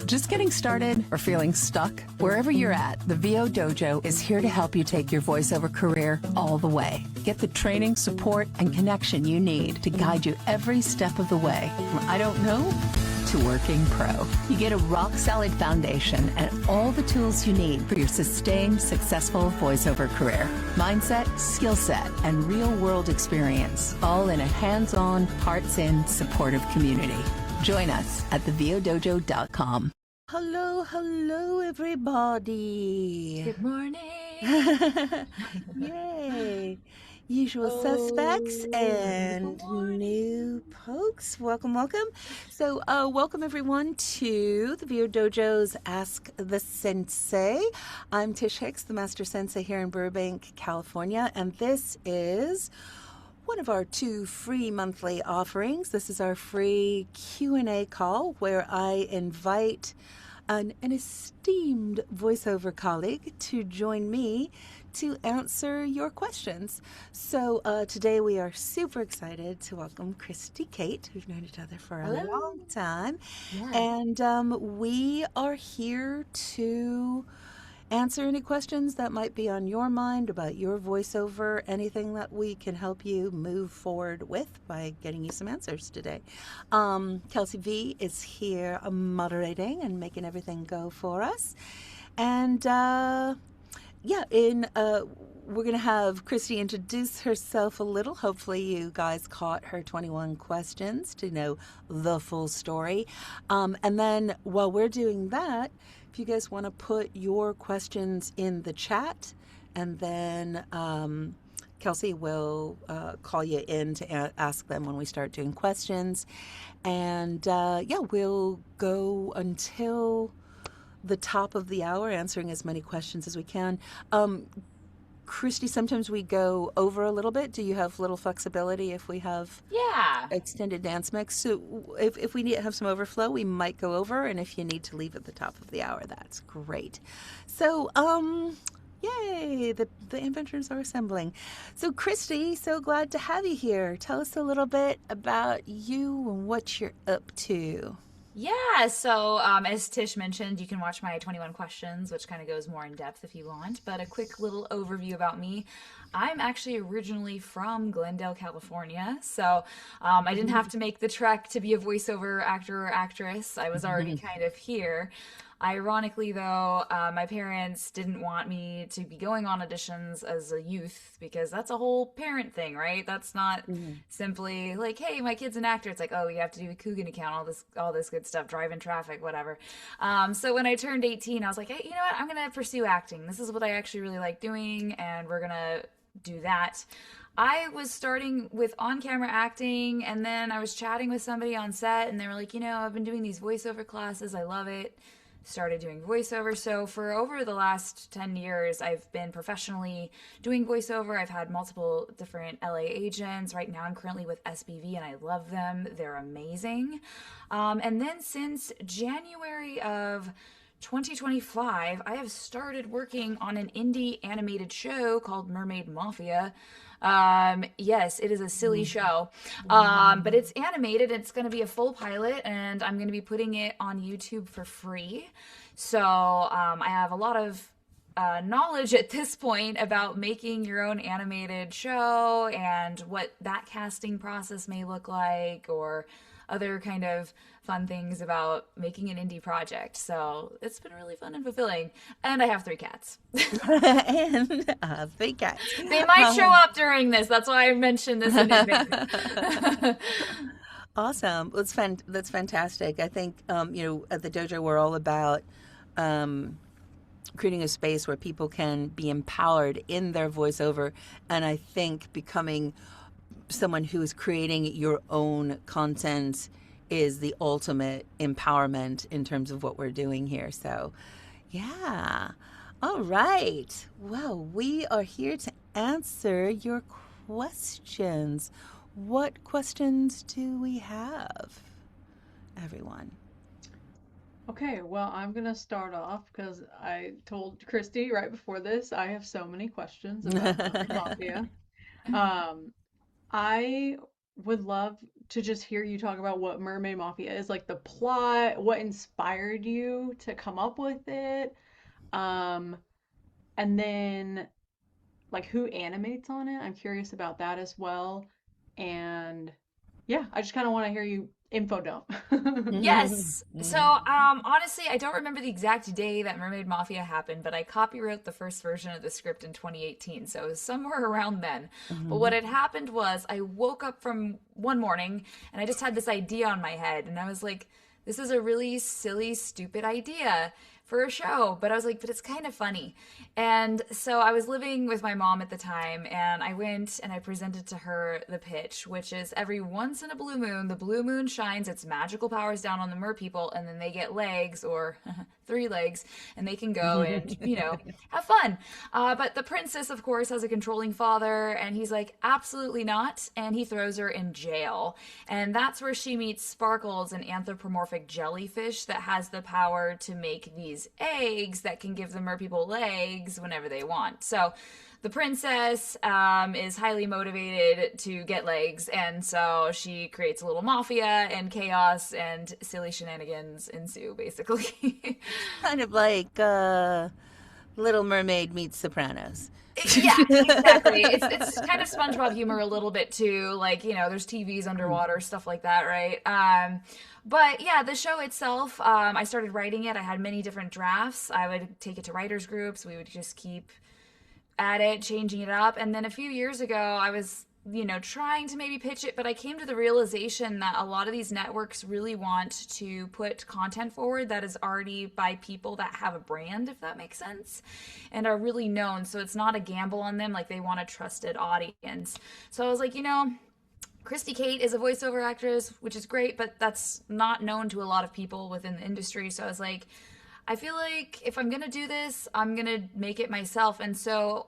Just getting started or feeling stuck? Wherever you're at, the VO Dojo is here to help you take your voiceover career all the way. Get the training, support, and connection you need to guide you every step of the way. From I don't know to working pro. You get a rock-solid foundation and all the tools you need for your sustained, successful voiceover career. Mindset, skill set, and real-world experience, all in a hands-on, hearts-in, supportive community. Join us at thevodojo.com. Hello, everybody. Good morning. Yay. Usual suspects and new folks. Welcome. So, welcome everyone to the V.O. Dojo's Ask the Sensei. I'm Tish Hicks, the Master Sensei here in Burbank, California, and this is one of our 2 free monthly offerings. This is our free Q&A call where I invite an esteemed voiceover colleague to join me to answer your questions. So today we are super excited to welcome Christie Cate. We've known each other for a long time. Yeah. And we are here to answer any questions that might be on your mind about your voiceover, anything that we can help you move forward with by getting you some answers today. Kelsey V is here moderating and making everything go for us. And we're going to have Christie introduce herself a little. Hopefully you guys caught her 21 questions to know the full story. And then while we're doing that, if you guys want to put your questions in the chat, and then Kelsey will call you in to ask them when we start doing questions. And we'll go until the top of the hour answering as many questions as we can. Christie, sometimes we go over a little bit. Do you have little flexibility if we have extended dance mix? So if we need to have some overflow, we might go over. And if you need to leave at the top of the hour, that's great. So, yay, the inventors are assembling. So Christie, so glad to have you here. Tell us a little bit about you and what you're up to. Yeah, so as Tish mentioned, you can watch my 21 questions, which kind of goes more in depth if you want. But a quick little overview about me. I'm actually originally from Glendale, California. So I didn't have to make the trek to be a voiceover actor or actress. I was already kind of here. Ironically, though, my parents didn't want me to be going on auditions as a youth because that's a whole parent thing, right? That's not simply like, hey, my kid's an actor. It's like, oh, you have to do a Coogan account, all this good stuff, drive in traffic, whatever. So when I turned 18, I was like, hey, you know what? I'm going to pursue acting. This is what I actually really like doing, and we're going to do that. I was starting with on-camera acting, and then I was chatting with somebody on set, and they were like, I've been doing these voiceover classes. I love it. Started doing voiceover. So for over the last 10 years, I've been professionally doing voiceover. I've had multiple different LA agents. Right now I'm currently with SBV and I love them. They're amazing. And then since January of 2025, I have started working on an indie animated show called Mermaid Mafia. Yes, it is a silly show, but it's animated. It's going to be a full pilot, and I'm going to be putting it on YouTube for free. So I have a lot of knowledge at this point about making your own animated show and what that casting process may look like, or other kind of fun things about making an indie project. So it's been really fun and fulfilling. And I have 3 cats. And 3 cats. They might show up during this. That's why I mentioned this in advance. Awesome. That's fantastic. I think, at the dojo, we're all about creating a space where people can be empowered in their voiceover. And I think becoming someone who is creating your own content is the ultimate empowerment in terms of what we're doing here. So, yeah. All right. Well, we are here to answer your questions. What questions do we have, everyone? Okay, well, I'm going to start off because I told Christie right before this, I have so many questions about Mafia. I would love to just hear you talk about what Mermaid Mafia is, like the plot, what inspired you to come up with it, um, and then like who animates on it. I'm curious about that as well. And yeah, I just kind of want to hear you info dump. Yes. So, honestly, I don't remember the exact day that Mermaid Mafia happened, but I copywrote the first version of the script in 2018, so it was somewhere around then. But what had happened was I woke up from one morning and I just had this idea on my head, and I was like, this is a really silly, stupid idea for a show, but I was like, but it's kind of funny. And so I was living with my mom at the time, and I went and I presented to her the pitch, which is every once in a blue moon, the blue moon shines its magical powers down on the mer people, and then they get legs, or 3 legs, and they can go and, have fun. But the princess, of course, has a controlling father, and he's like, absolutely not, and he throws her in jail. And that's where she meets Sparkles, an anthropomorphic jellyfish that has the power to make these eggs that can give the mer people legs whenever they want. So the princess is highly motivated to get legs, and so she creates a little mafia, and chaos and silly shenanigans ensue, basically. Kind of like Little Mermaid meets Sopranos. Yeah, exactly. It's kind of SpongeBob humor a little bit too. Like, there's TVs underwater, stuff like that, right? But yeah, the show itself, I started writing it. I had many different drafts. I would take it to writers groups. We would just keep at it, changing it up. And then a few years ago, I was, trying to maybe pitch it, but I came to the realization that a lot of these networks really want to put content forward that is already by people that have a brand, if that makes sense, and are really known. So it's not a gamble on them. Like, they want a trusted audience. So I was like, Christie Cate is a voiceover actress, which is great, but that's not known to a lot of people within the industry. So I was like, I feel like if I'm going to do this, I'm going to make it myself. And so,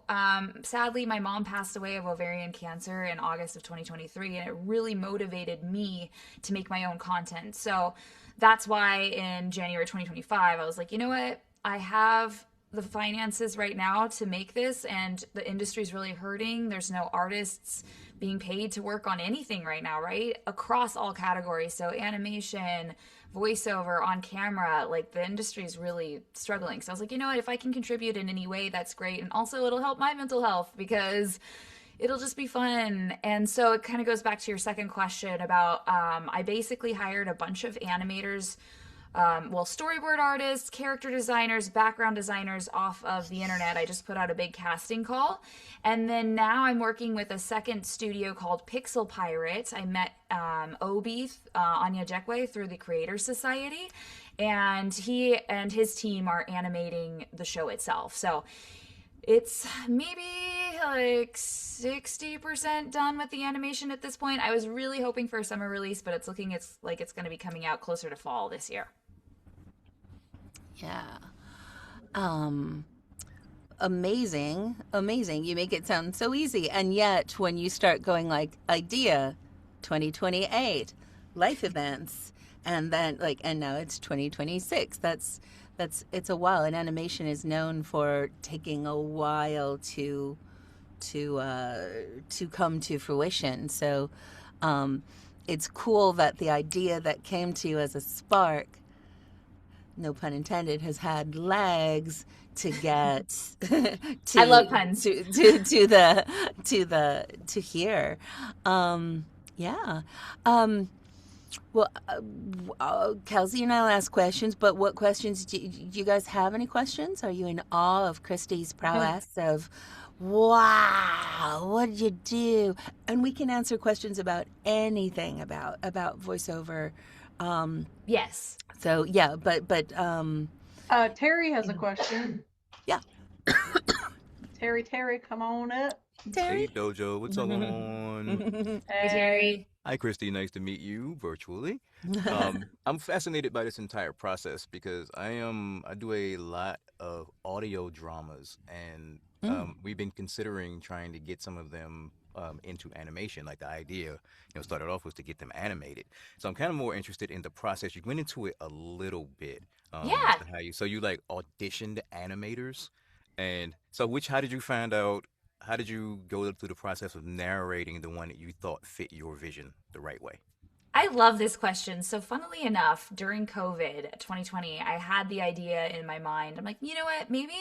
sadly, my mom passed away of ovarian cancer in August of 2023, and it really motivated me to make my own content. So that's why in January 2025, I was like, you know what? I have the finances right now to make this, and the industry's really hurting. There's no artists being paid to work on anything right now, right? Across all categories. So animation, voiceover, on camera, like the industry is really struggling. So I was like, you know what, if I can contribute in any way, that's great. And also it'll help my mental health because it'll just be fun. And so it kind of goes back to your second question about, I basically hired a bunch of animators, storyboard artists, character designers, background designers off of the internet. I just put out a big casting call. And then now I'm working with a second studio called Pixel Pirate. I met Obi, Anya Jekwe, through the Creators Society. And he and his team are animating the show itself. So it's maybe like 60% done with the animation at this point. I was really hoping for a summer release, but it's going to be coming out closer to fall this year. Yeah. Amazing. You make it sound so easy. And yet when you start going like idea 2028, life events, and then and now it's 2026. It's a while. And animation is known for taking a while to come to fruition. So it's cool that the idea that came to you as a spark, no pun intended, has had legs to get I love puns. to here. Yeah. Kelsey and I'll ask questions, but what questions do you guys have? Any questions? Are you in awe of Christie's prowess of, wow, what did you do? And we can answer questions about anything about voiceover. Yes. So yeah, but Terry has a question. Yeah. Terry, come on up. Terry? Hey Dojo, what's up on? Hey, Terry. Hi Christy, nice to meet you virtually. I'm fascinated by this entire process because I do a lot of audio dramas, and we've been considering trying to get some of them into animation. Like, the idea, started off was to get them animated. So I'm kind of more interested in the process. You went into it a little bit. Yeah. As to how you like auditioned animators, and so how did you find out how did you go through the process of narrating the one that you thought fit your vision the right way? I love this question. So, funnily enough, during COVID 2020, I had the idea in my mind. I'm like, you know what? Maybe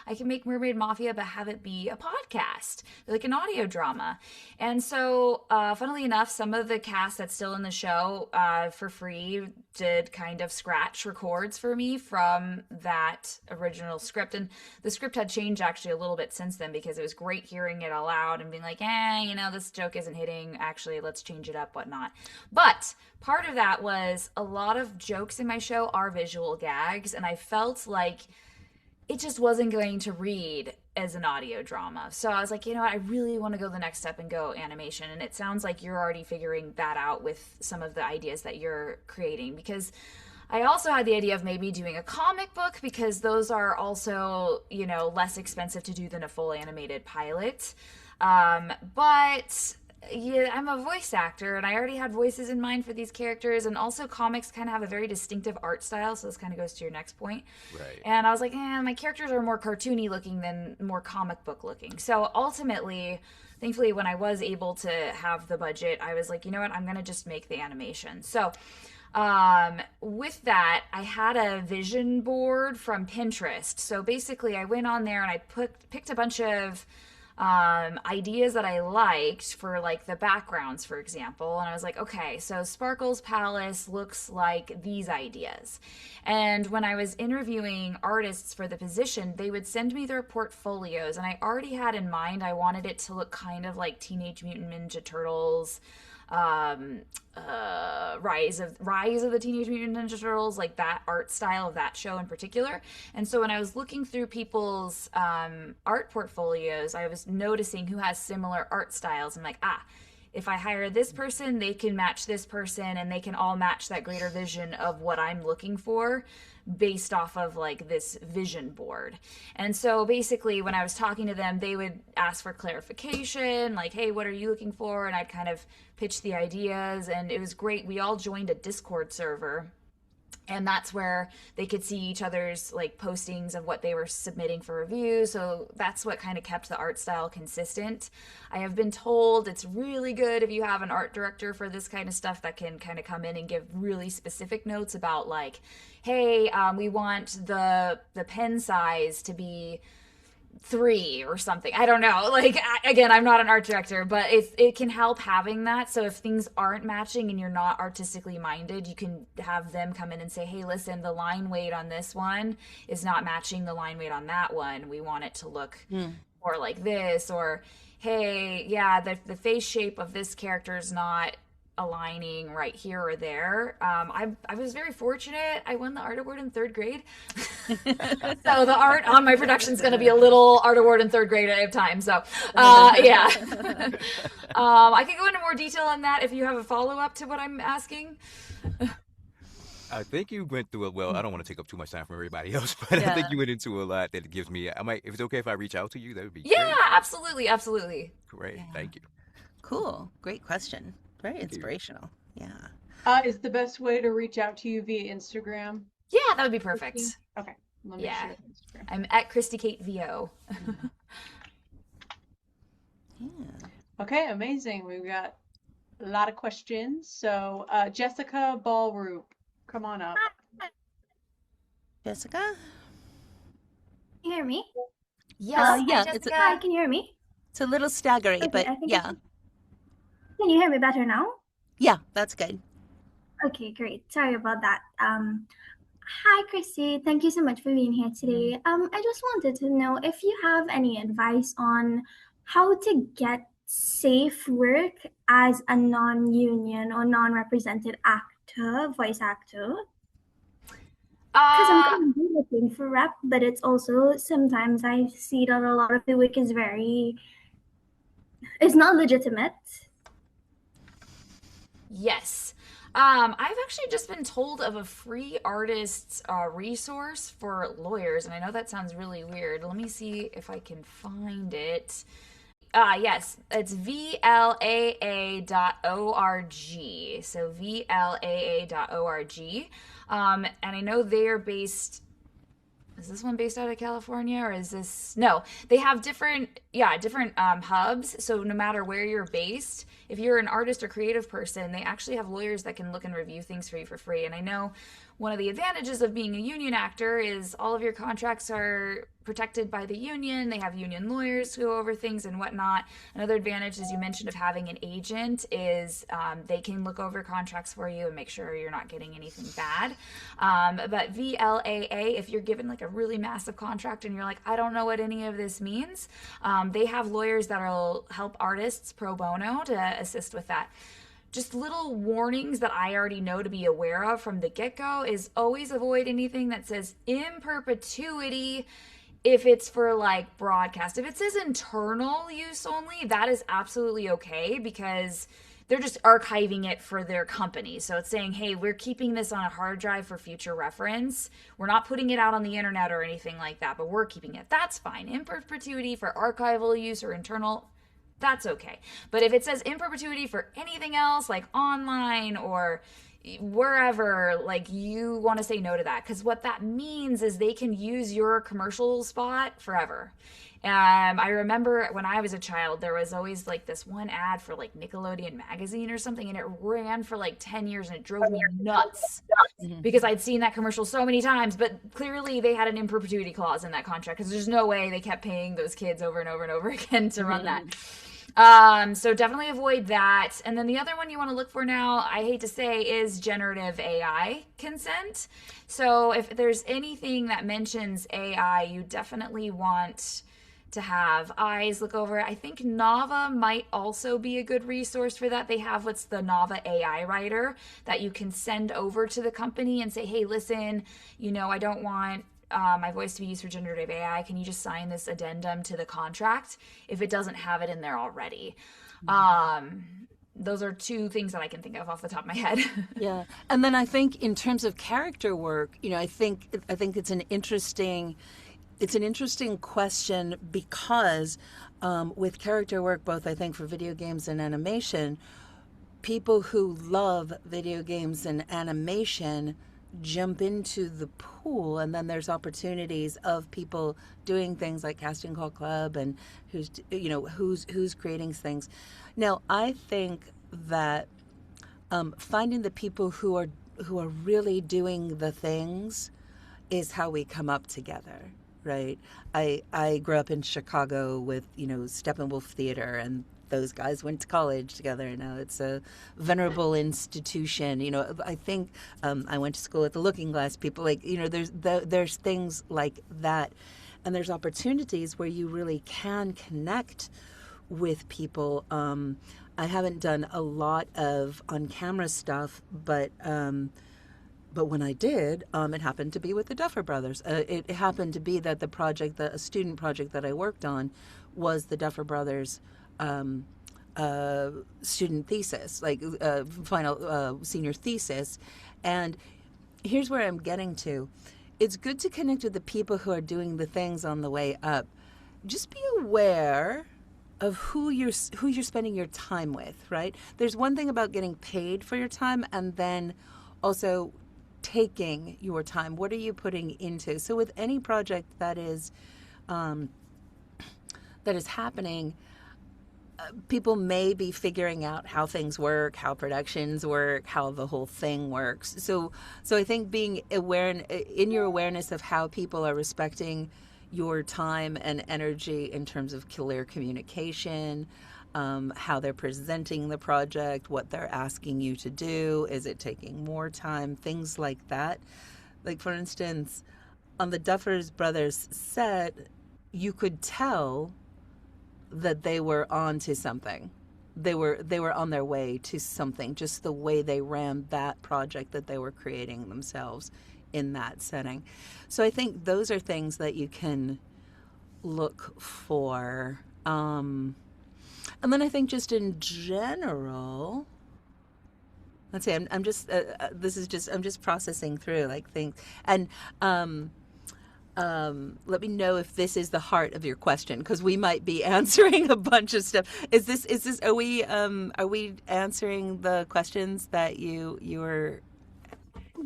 I can make Mermaid Mafia, but have it be a podcast, like an audio drama. And so, funnily enough, some of the cast that's still in the show for free did kind of scratch records for me from that original script. And the script had changed actually a little bit since then because it was great hearing it aloud and being like, this joke isn't hitting. Actually, let's change it up, whatnot. But part of that was a lot of jokes in my show are visual gags, and I felt like it just wasn't going to read as an audio drama. So I was like, I really want to go the next step and go animation. And it sounds like you're already figuring that out with some of the ideas that you're creating, because I also had the idea of maybe doing a comic book, because those are also, less expensive to do than a full animated pilot. But yeah, I'm a voice actor, and I already had voices in mind for these characters, and also comics kind of have a very distinctive art style, so this kind of goes to your next point. Right. And I was like, my characters are more cartoony looking than more comic book looking. So ultimately, thankfully, when I was able to have the budget, I was like, you know what, I'm going to just make the animation. So with that, I had a vision board from Pinterest. So basically, I went on there and I picked a bunch of ideas that I liked for like the backgrounds, for example. And I was like, okay, so Sparkle's Palace looks like these ideas. And when I was interviewing artists for the position, they would send me their portfolios. And I already had in mind, I wanted it to look kind of like Teenage Mutant Ninja Turtles, Rise of the Teenage Mutant Ninja Turtles, like that art style of that show in particular. And so when I was looking through people's art portfolios, I was noticing who has similar art styles. I'm like, if I hire this person, they can match this person, and they can all match that greater vision of what I'm looking for based off of like this vision board. And so basically when I was talking to them, they would ask for clarification, like, hey, what are you looking for? And I'd kind of pitch the ideas, and it was great. We all joined a Discord server, and that's where they could see each other's like postings of what they were submitting for review. So that's what kind of kept the art style consistent. I have been told it's really good if you have an art director for this kind of stuff that can kind of come in and give really specific notes about like, hey, we want the pen size to be 3 or something. I don't know. Like, again, I'm not an art director, but it can help having that. So if things aren't matching and you're not artistically minded, you can have them come in and say, hey, listen, the line weight on this one is not matching the line weight on that one. We want it to look more like this. Or, hey, yeah, the face shape of this character is not aligning right here or there. I was very fortunate. I won the art award in 3rd grade. So the art on my production is going to be a little art award in 3rd grade at a time. So yeah. I can go into more detail on that if you have a follow-up to what I'm asking. I think you went through it well. I don't want to take up too much time from everybody else, but I think you went into a lot that gives me. If it's okay if I reach out to you, that would be great. Absolutely. Great, thank you. Cool, great question. Very inspirational. Yeah. Is the best way to reach out to you via Instagram? Yeah, that would be perfect. Okay. Let me share Instagram. I'm at Christie Cate V.O. Yeah. Okay, amazing. We've got a lot of questions. So, Jessica Ballroop, come on up. Jessica? Can you hear me? Yes. Yeah. Hi, can you hear me? It's a little staggery, Okay, but I think yeah. Can you hear me better now? Yeah, that's good. Okay, great. Sorry about that. Hi, Christy. Thank you so much for being here today. I just wanted to know if you have any advice on how to get safe work as a non-union or non-represented voice actor. Because I'm currently looking for rep, but it's also sometimes I see that a lot of the work is it's not legitimate. Yes. I've actually just been told of a free artists resource for lawyers, and I know that sounds really weird. Let me see if I can find it. Yes, it's VLAA.org. So VLAA.org. And I know they are based is this one based out of California or is this no? They have different hubs. So no matter where you're based, if you're an artist or creative person, they actually have lawyers that can look and review things for you for free. And I know one of the advantages of being a union actor is all of your contracts are protected by the union. They have union lawyers who go over things and whatnot. Another advantage, as you mentioned, of having an agent is they can look over contracts for you and make sure you're not getting anything bad. But VLAA, if you're given like a really massive contract and you're like, I don't know what any of this means, they have lawyers that will help artists pro bono to assist with that. Just little warnings that I already know to be aware of from the get-go is always avoid anything that says in perpetuity if it's for like broadcast. If it says internal use only, that is absolutely okay because they're just archiving it for their company. So it's saying, hey, we're keeping this on a hard drive for future reference. We're not putting it out on the internet or anything like that, but we're keeping it. That's fine. In perpetuity for archival use or internal, that's okay. But if it says in perpetuity for anything else, like online or wherever, like you want to say no to that. Because what that means is they can use your commercial spot forever. I remember when I was a child, there was always like this one ad for like Nickelodeon magazine or something, and it ran for like 10 years and it drove me nuts because I'd seen that commercial so many times, but clearly they had an in perpetuity clause in that contract because there's no way they kept paying those kids over and over and over again to run that. So definitely avoid that. And then the other one you want to look for now, I hate to say, is generative AI consent. So if there's anything that mentions AI, you definitely want to have eyes look over it. I think Nava might also be a good resource for that. They have what's the Nava AI writer that you can send over to the company and say, hey, listen, I don't want my voice to be used for generative AI. Can you just sign this addendum to the contract if it doesn't have it in there already? Those are two things that I can think of off the top of my head. Yeah. And then I think in terms of character work, I think it's an interesting question because with character work, both I think for video games and animation, people who love video games and animation jump into the pool, and then there's opportunities of people doing things like Casting Call Club and who's creating things. Now, I think that finding the people who are really doing the things is how we come up together, right? I grew up in Chicago with Steppenwolf Theater, and those guys went to college together. Now it's a venerable institution. I think I went to school at the Looking Glass people. There's things like that, and there's opportunities where you really can connect with people. I haven't done a lot of on-camera stuff, but when I did, it happened to be with the Duffer Brothers. It happened to be that a student project that I worked on was the Duffer Brothers student thesis, final senior thesis. And here's where I'm getting to. It's good to connect with the people who are doing the things on the way up. Just be aware of who you're spending your time with, right? There's one thing about getting paid for your time and then also taking your time. What are you putting into? So with any project that is happening, people may be figuring out how things work, how productions work, how the whole thing works. So I think being aware in your awareness of how people are respecting your time and energy in terms of clear communication, how they're presenting the project, what they're asking you to do, is it taking more time, things like that. Like, for instance, on the Duffer Brothers set, you could tell that they were on to something. They were on their way to something, just the way they ran that project that they were creating themselves in that setting. So I think those are things that you can look for. And then I think just in general, let's see, I'm just I'm just processing through things. And let me know if this is the heart of your question, because we might be answering a bunch of stuff. Are we answering the questions that you were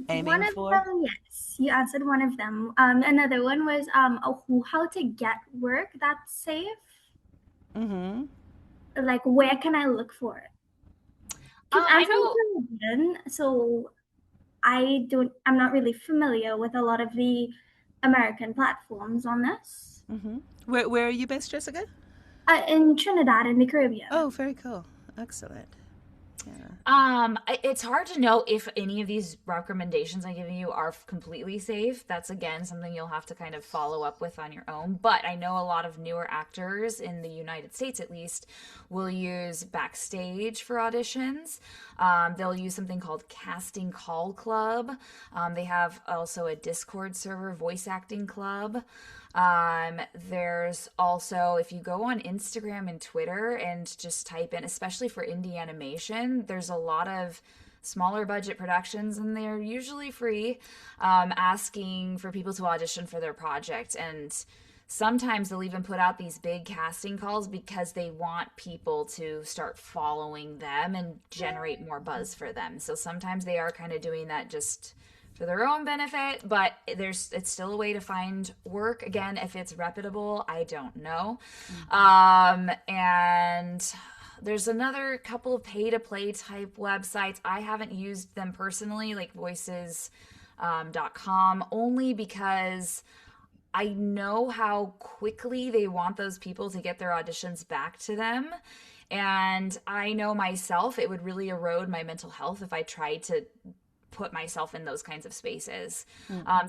aiming One of for? them, yes. yes, you answered one of them. Another one was how to get work that's safe. Mm-hmm. Like, where can I look for it? Because I'm I from know. the Caribbean, so I'm not really familiar with a lot of the American platforms on this. Mm-hmm. Where are you based, Jessica? In Trinidad in the Caribbean. Oh, very cool. Excellent. Yeah. It's hard to know if any of these recommendations I'm giving you are completely safe. That's again something you'll have to kind of follow up with on your own. But I know a lot of newer actors in the United States, at least, will use Backstage for auditions. They'll use something called Casting Call Club. They have also a Discord server, Voice Acting Club. There's also, if you go on Instagram and Twitter and just type in, especially for indie animation, there's a lot of smaller budget productions and they're usually free, asking for people to audition for their project. And sometimes they'll even put out these big casting calls because they want people to start following them and generate more buzz for them. So sometimes they are kind of doing that just for their own benefit, but it's still a way to find work. Again, if it's reputable, I don't know. And there's another couple of pay-to-play type websites. I haven't used them personally, like voices.com, only because I know how quickly they want those people to get their auditions back to them. And I know myself, it would really erode my mental health if I tried to put myself in those kinds of spaces.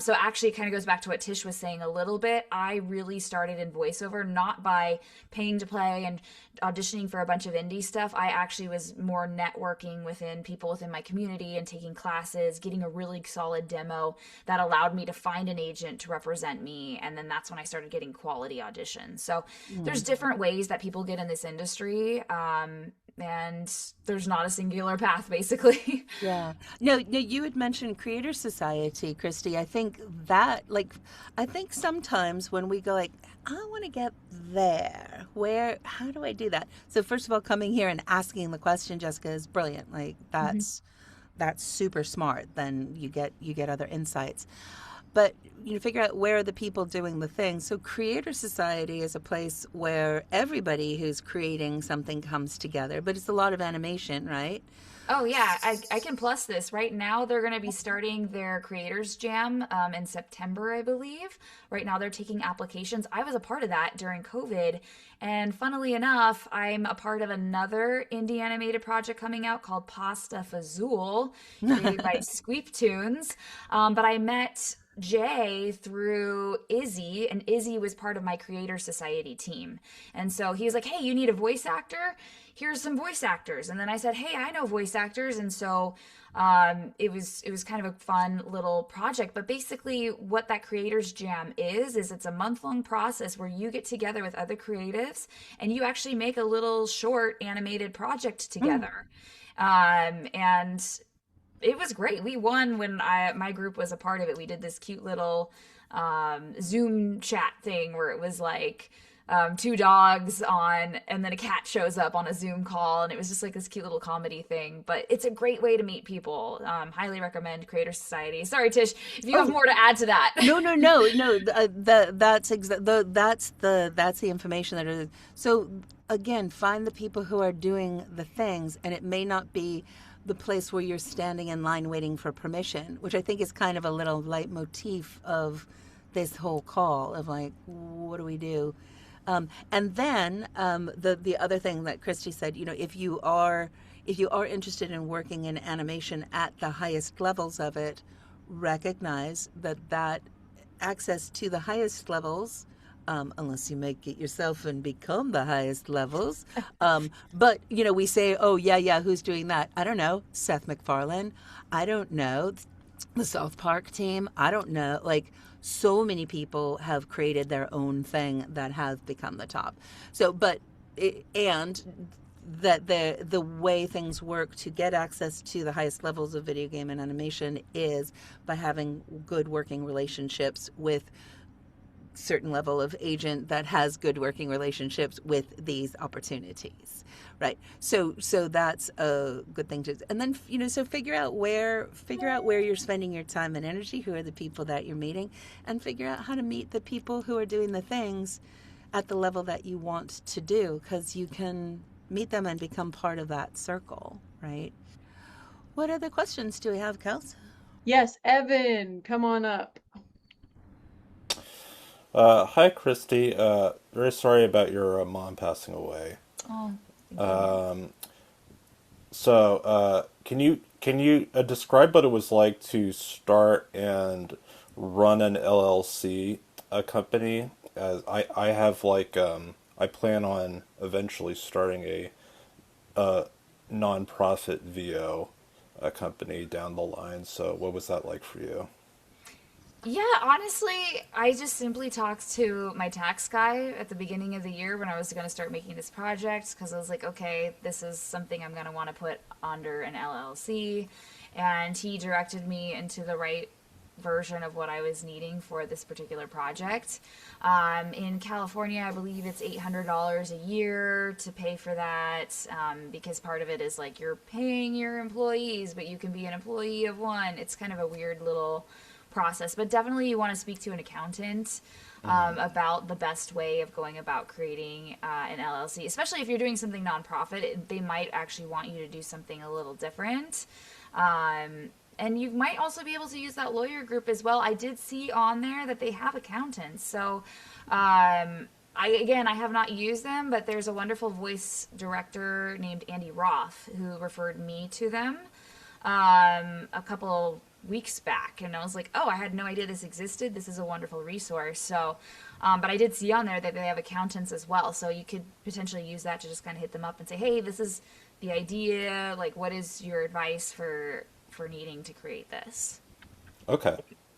So actually it kind of goes back to what Tish was saying a little bit. I really started in voiceover, not by paying to play and auditioning for a bunch of indie stuff. I actually was more networking within people within my community and taking classes, getting a really solid demo that allowed me to find an agent to represent me. And then that's when I started getting quality auditions. So there's different ways that people get in this industry. And there's not a singular path, basically. Yeah. No, you had mentioned Creator Society, Christy. I think sometimes when we go like, I want to get there, how do I do that? So first of all, coming here and asking the question, Jessica, is brilliant. Like that's super smart. Then you get other insights. But figure out where are the people doing the thing. So Creator Society is a place where everybody who's creating something comes together, but it's a lot of animation, right? Oh yeah, I can plus this. Right now they're going to be starting their Creators Jam in September, I believe. Right now they're taking applications. I was a part of that during COVID. And funnily enough, I'm a part of another indie animated project coming out called Pasta Fazool, created by Squeep Tunes. But I met Jay through Izzy, and Izzy was part of my Creator Society team. And so he was like, hey, you need a voice actor? Here's some voice actors. And then I said, hey, I know voice actors. And so it was kind of a fun little project. But basically what that Creators Jam is it's a month-long process where you get together with other creatives and you actually make a little short animated project together. And it was great. We won when my group was a part of it. We did this cute little Zoom chat thing where it was like two dogs on, and then a cat shows up on a Zoom call, and it was just like this cute little comedy thing. But it's a great way to meet people. Highly recommend Creator Society. Sorry, Tish, if you have more to add to that. No. That's the information that is. So again, find the people who are doing the things, and it may not be the place where you're standing in line waiting for permission, which I think is kind of a little leitmotif of this whole call of like, what do we do? And then the other thing that Christy said, if you are interested in working in animation at the highest levels of it, recognize that access to the highest levels, unless you make it yourself and become the highest levels. But, we say, oh, yeah, who's doing that? I don't know. Seth MacFarlane. I don't know. The South Park team. I don't know. Like, so many people have created their own thing that has become the top. So, and that the way things work to get access to the highest levels of video game and animation is by having good working relationships with certain level of agent that has good working relationships with these opportunities, right? So that's a good thing to, and then so figure out where you're spending your time and energy, who are the people that you're meeting, and figure out how to meet the people who are doing the things at the level that you want to do, because you can meet them and become part of that circle, right? What other questions do we have, Kels? Yes, Evan, come on up. Hi, Christy. Very sorry about your mom passing away. Oh, thank you. Can you describe what it was like to start and run an LLC, a company? As I have I plan on eventually starting a nonprofit VO, a company down the line. So what was that like for you? Yeah, honestly, I just simply talked to my tax guy at the beginning of the year when I was going to start making this project, because I was like, okay, this is something I'm going to want to put under an LLC. And he directed me into the right version of what I was needing for this particular project. In California, I believe it's $800 a year to pay for that, because part of it is like you're paying your employees, but you can be an employee of one. It's kind of a weird little process, but definitely you want to speak to an accountant about the best way of going about creating an LLC, especially if you're doing something nonprofit. They might actually want you to do something a little different. And you might also be able to use that lawyer group as well. I did see on there that they have accountants. So I have not used them, but there's a wonderful voice director named Andy Roth who referred me to them a couple weeks back, and I was like, oh, I had no idea this existed. This is a wonderful resource. So but I did see on there that they have accountants as well, so you could potentially use that to just kind of hit them up and say, hey, this is the idea, like, what is your advice for needing to create this? Okay.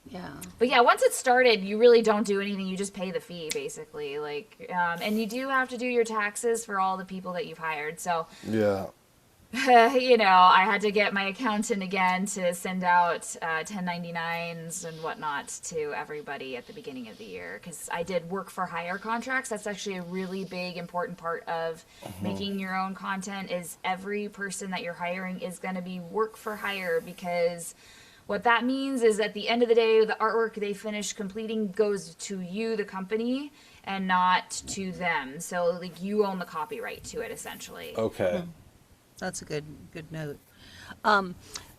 Yeah. But yeah, once it's started, you really don't do anything. You just pay the fee, basically. Like, and you do have to do your taxes for all the people that you've hired. So Yeah. I had to get my accountant again to send out 1099s and whatnot to everybody at the beginning of the year, because I did work for hire contracts. That's actually a really big, important part of making your own content. Is every person that you're hiring is going to be work for hire, because what that means is at the end of the day, the artwork they finish completing goes to you, the company, and not to them. So like you own the copyright to it, essentially. Okay. That's a good note.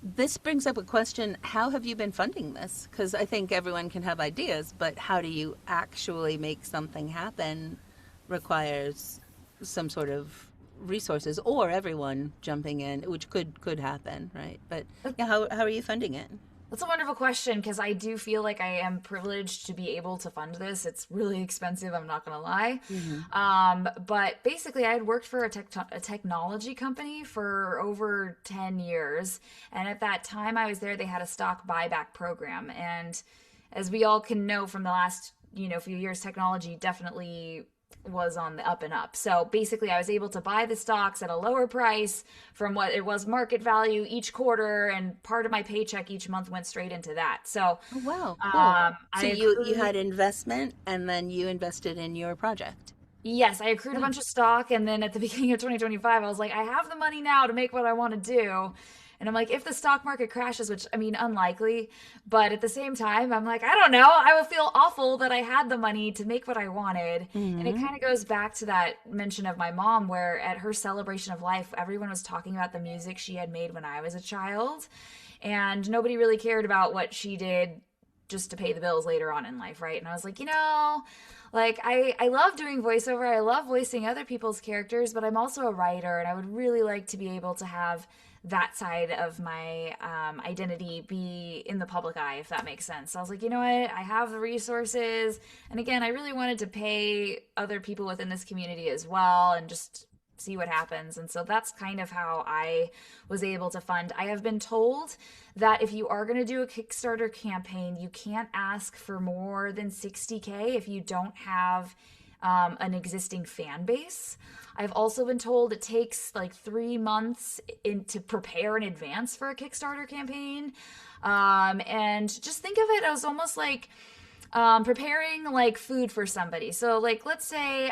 This brings up a question. How have you been funding this? Because I think everyone can have ideas, but how do you actually make something happen requires some sort of resources, or everyone jumping in, which could happen, right? But yeah, how are you funding it? That's a wonderful question, because I do feel like I am privileged to be able to fund this. It's really expensive, I'm not going to lie. But basically, I had worked for a technology company for over 10 years. And at that time I was there, they had a stock buyback program. And as we all can know from the last few years, technology definitely was on the up and up. So basically I was able to buy the stocks at a lower price from what it was market value each quarter, and part of my paycheck each month went straight into that. So Oh, wow, cool. So you had investment, and then you invested in your project. Yes, I accrued a bunch of stock, and then at the beginning of 2025 I was like, I have the money now to make what I want to do. And I'm like, if the stock market crashes, which, I mean, unlikely, but at the same time, I'm like, I don't know. I would feel awful that I had the money to make what I wanted. And it kind of goes back to that mention of my mom, where at her celebration of life, everyone was talking about the music she had made when I was a child. And nobody really cared about what she did just to pay the bills later on in life, right? And I was like, like, I love doing voiceover. I love voicing other people's characters, but I'm also a writer, and I would really like to be able to have that side of my identity be in the public eye, if that makes sense. So I was like, you know what? I have the resources. And again, I really wanted to pay other people within this community as well, and just see what happens. And so that's kind of how I was able to fund. I have been told that if you are going to do a Kickstarter campaign, you can't ask for more than $60K if you don't have an existing fan base. I've also been told it takes like 3 months to prepare in advance for a Kickstarter campaign. And just think of it as almost like preparing like food for somebody. So like, let's say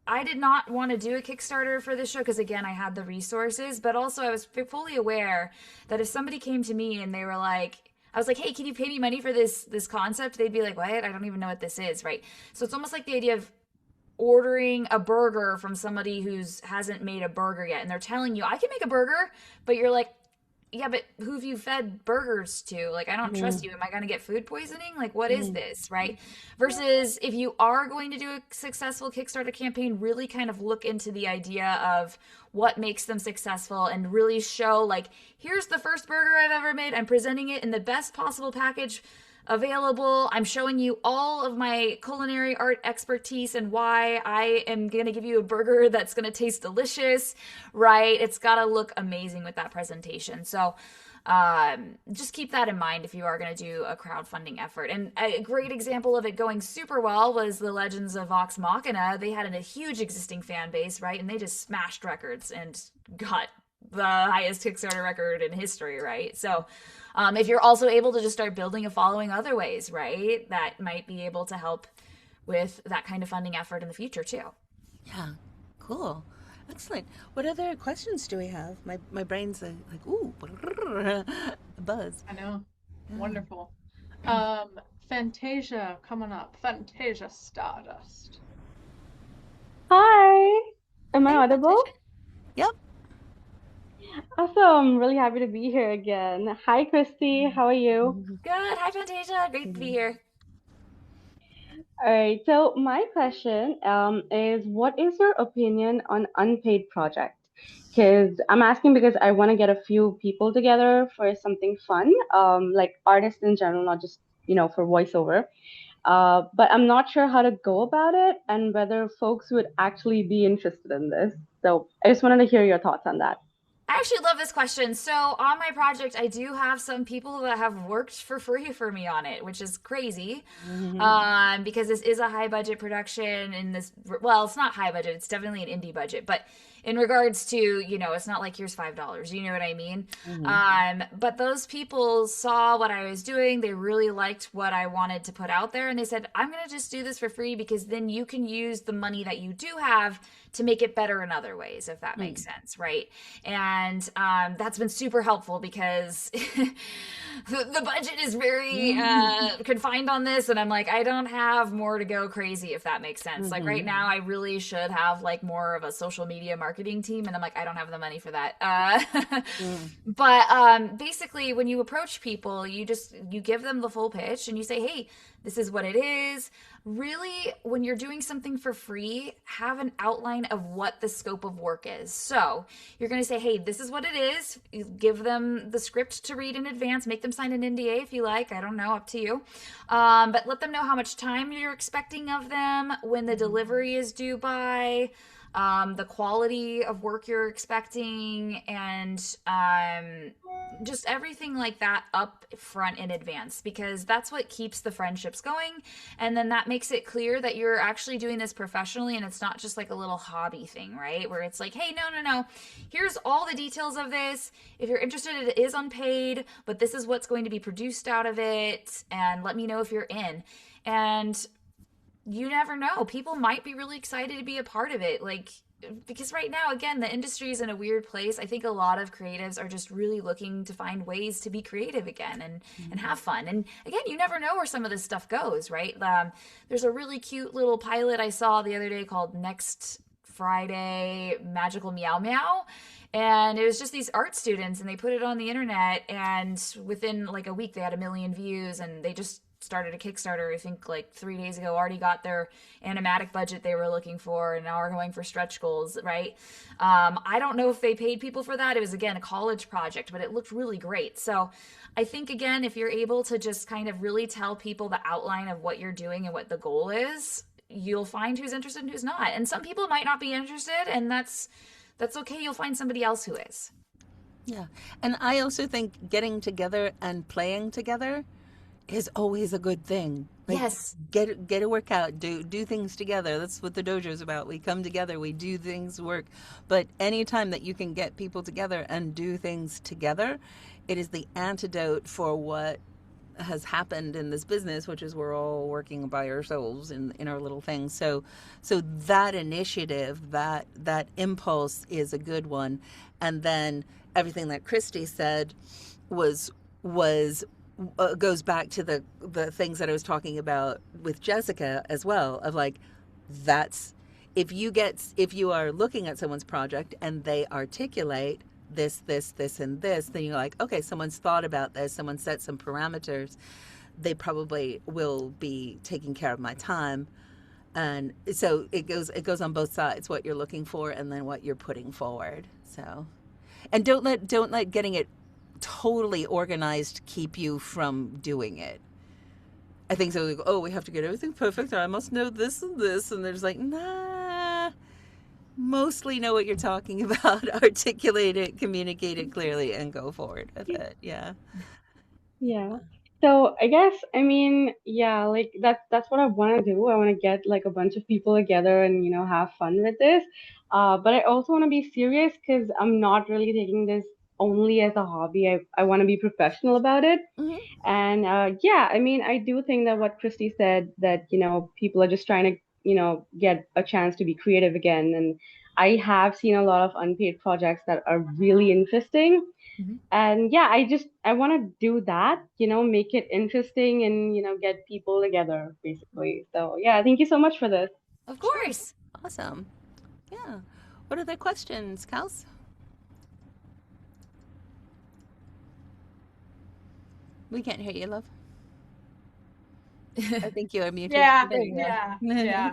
I did not want to do a Kickstarter for this show because again, I had the resources, but also I was fully aware that if somebody came to me and they were like, I was like, hey, can you pay me money for this concept? They'd be like, what? I don't even know what this is, right? So it's almost like the idea of ordering a burger from somebody who's hasn't made a burger yet, and they're telling you, I can make a burger, but you're like, yeah, but who have you fed burgers to? Like, I don't trust you. Am I going to get food poisoning? Like, what is this, right? Versus if you are going to do a successful Kickstarter campaign, really kind of look into the idea of what makes them successful and really show, like, here's the first burger I've ever made. I'm presenting it in the best possible package available. I'm showing you all of my culinary art expertise and why I am going to give you a burger that's going to taste delicious, right? It's got to look amazing with that presentation. So just keep that in mind if you are going to do a crowdfunding effort. And a great example of it going super well was the Legends of Vox Machina. They had a huge existing fan base, right? And they just smashed records and got the highest Kickstarter record in history, right? So if you're also able to just start building a following other ways, right, that might be able to help with that kind of funding effort in the future too. Yeah, cool. Excellent. What other questions do we have? My brain's like, ooh, buzz. I know. Wonderful. Fantasia coming up. Fantasia Stardust. Hi, am I audible? Yep. Awesome, really happy to be here again. Hi, Christy, how are you? Good. Hi, Fantasia. Great to be here. All right, so my question is, what is your opinion on unpaid projects? Because I'm asking because I want to get a few people together for something fun, like artists in general, not just, for voiceover. But I'm not sure how to go about it and whether folks would actually be interested in this. So I just wanted to hear your thoughts on that. I actually love this question. So on my project, I do have some people that have worked for free for me on it, which is crazy, because this is a high budget production. And well, it's not high budget; it's definitely an indie budget. But in regards to, it's not like here's $5. You know what I mean? But those people saw what I was doing. They really liked what I wanted to put out there, and they said, "I'm going to just do this for free because then you can use the money that you do have to make it better in other ways," if that makes sense, right? And that's been super helpful because the budget is very confined on this, and I'm like, I don't have more to go crazy, if that makes sense. Like right now, I really should have like more of a social media marketing team, and I'm like, I don't have the money for that. But basically, when you approach people, you give them the full pitch, and you say, hey, this is what it is. Really, when you're doing something for free, have an outline of what the scope of work is. So you're going to say, hey, this is what it is. You give them the script to read in advance. Make them sign an NDA if you like. I don't know, up to you. But let them know how much time you're expecting of them, when the delivery is due by, the quality of work you're expecting, and just everything like that up front in advance, because that's what keeps the friendships going. And then that makes it clear that you're actually doing this professionally, and it's not just like a little hobby thing, right? Where it's like, hey, no, here's all the details of this. If you're interested, it is unpaid, but this is what's going to be produced out of it, and let me know if you're in. And you never know. People might be really excited to be a part of it. Like, because right now, again, the industry is in a weird place. I think a lot of creatives are just really looking to find ways to be creative again and have fun. And again, you never know where some of this stuff goes, right? There's a really cute little pilot I saw the other day called Next Friday Magical Meow Meow. And it was just these art students, and they put it on the internet, and within like a week they had 1 million views, and they just started a Kickstarter, I think like 3 days ago, already got their animatic budget they were looking for, and now are going for stretch goals, right? I don't know if they paid people for that. It was, again, a college project, but it looked really great. So I think, again, if you're able to just kind of really tell people the outline of what you're doing and what the goal is, you'll find who's interested and who's not. And some people might not be interested, and that's okay. You'll find somebody else who is. Yeah. And I also think getting together and playing together is always a good thing. Like, yes. Get a workout, do things together. That's what the dojo is about. We come together, we do things, work. But anytime that you can get people together and do things together, it is the antidote for what has happened in this business, which is we're all working by ourselves in our little things. So that initiative, that impulse is a good one. And then everything that Christie said was goes back to the things that I was talking about with Jessica as well, of like, that's, if you are looking at someone's project and they articulate this and this, then you're like, okay, someone's thought about this, someone set some parameters, they probably will be taking care of my time. And so it goes on both sides, what you're looking for and then what you're putting forward. So, and don't let getting it totally organized keep you from doing it. I think so. Like, oh, we have to get everything perfect, or I must know this and this, and there's like, nah. Mostly know what you're talking about, articulate it, communicate it clearly, and go forward with it. Yeah. Yeah. So I guess, I mean, yeah, like that's what I want to do. I want to get like a bunch of people together and, have fun with this. But I also want to be serious because I'm not really taking this only as a hobby. I want to be professional about it. Mm-hmm. And yeah, I mean, I do think that what Christy said, that, people are just trying to, get a chance to be creative again. And I have seen a lot of unpaid projects that are really interesting. Mm-hmm. And yeah, I want to do that, make it interesting and, get people together basically. So yeah, thank you so much for this. Of course. Awesome. Yeah. What other questions, Kels? We can't hear you, love. I think you are muted. Yeah, There you go. yeah. Yeah.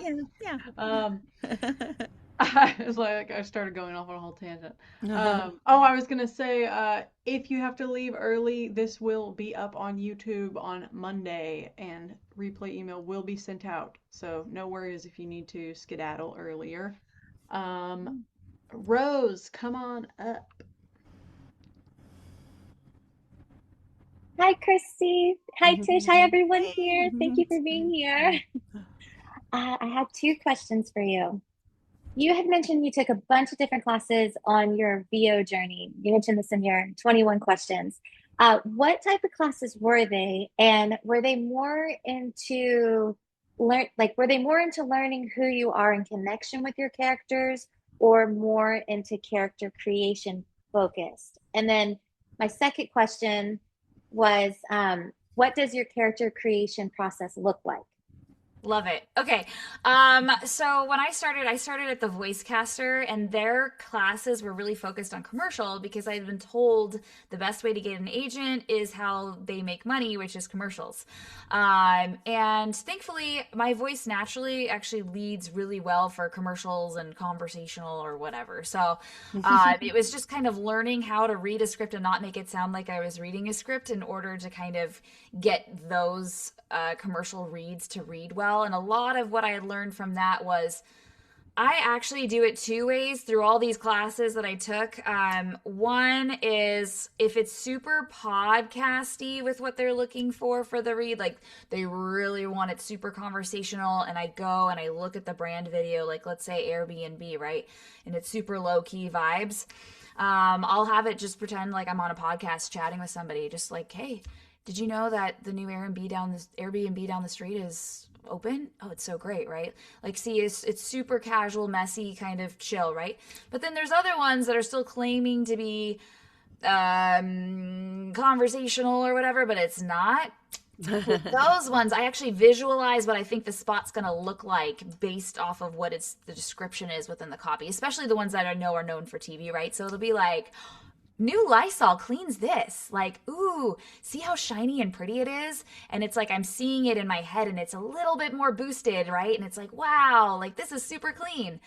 It's like I started going off on a whole tangent. I was gonna say, if you have to leave early, this will be up on YouTube on Monday, and replay email will be sent out. So no worries if you need to skedaddle earlier. Rose, come on up. Hi, Christy. Hi, Tish. Hi, everyone Hey. here. Thank you for being here. I have two questions for you. You had mentioned you took a bunch of different classes on your VO journey. You mentioned this in your 21 questions. What type of classes were they? And were they more into learning who you are in connection with your characters, or more into character creation focused? And then my second question was, what does your character creation process look like? Love it. Okay. So when I started at the Voicecaster, and their classes were really focused on commercial, because I had been told the best way to get an agent is how they make money, which is commercials. And thankfully, my voice naturally actually leads really well for commercials and conversational or whatever. So it was just kind of learning how to read a script and not make it sound like I was reading a script, in order to kind of get those commercial reads to read well. And a lot of what I had learned from that was, I actually do it two ways through all these classes that I took. One is, if it's super podcasty with what they're looking for the read, like they really want it super conversational, and I go and I look at the brand video, like let's say Airbnb, right? And it's super low key vibes. I'll have it just pretend like I'm on a podcast chatting with somebody, just like, hey, did you know that the new Airbnb down the street is open? Oh, it's so great, right? Like, see, it's super casual, messy, kind of chill, right? But then there's other ones that are still claiming to be conversational or whatever, but it's not. With those ones, I actually visualize what I think the spot's going to look like based off of what the description is within the copy, especially the ones that I know are known for TV, right? So it'll be like, new Lysol cleans this. Like, ooh, see how shiny and pretty it is? And it's like I'm seeing it in my head, and it's a little bit more boosted, right? And it's like, wow, like this is super clean.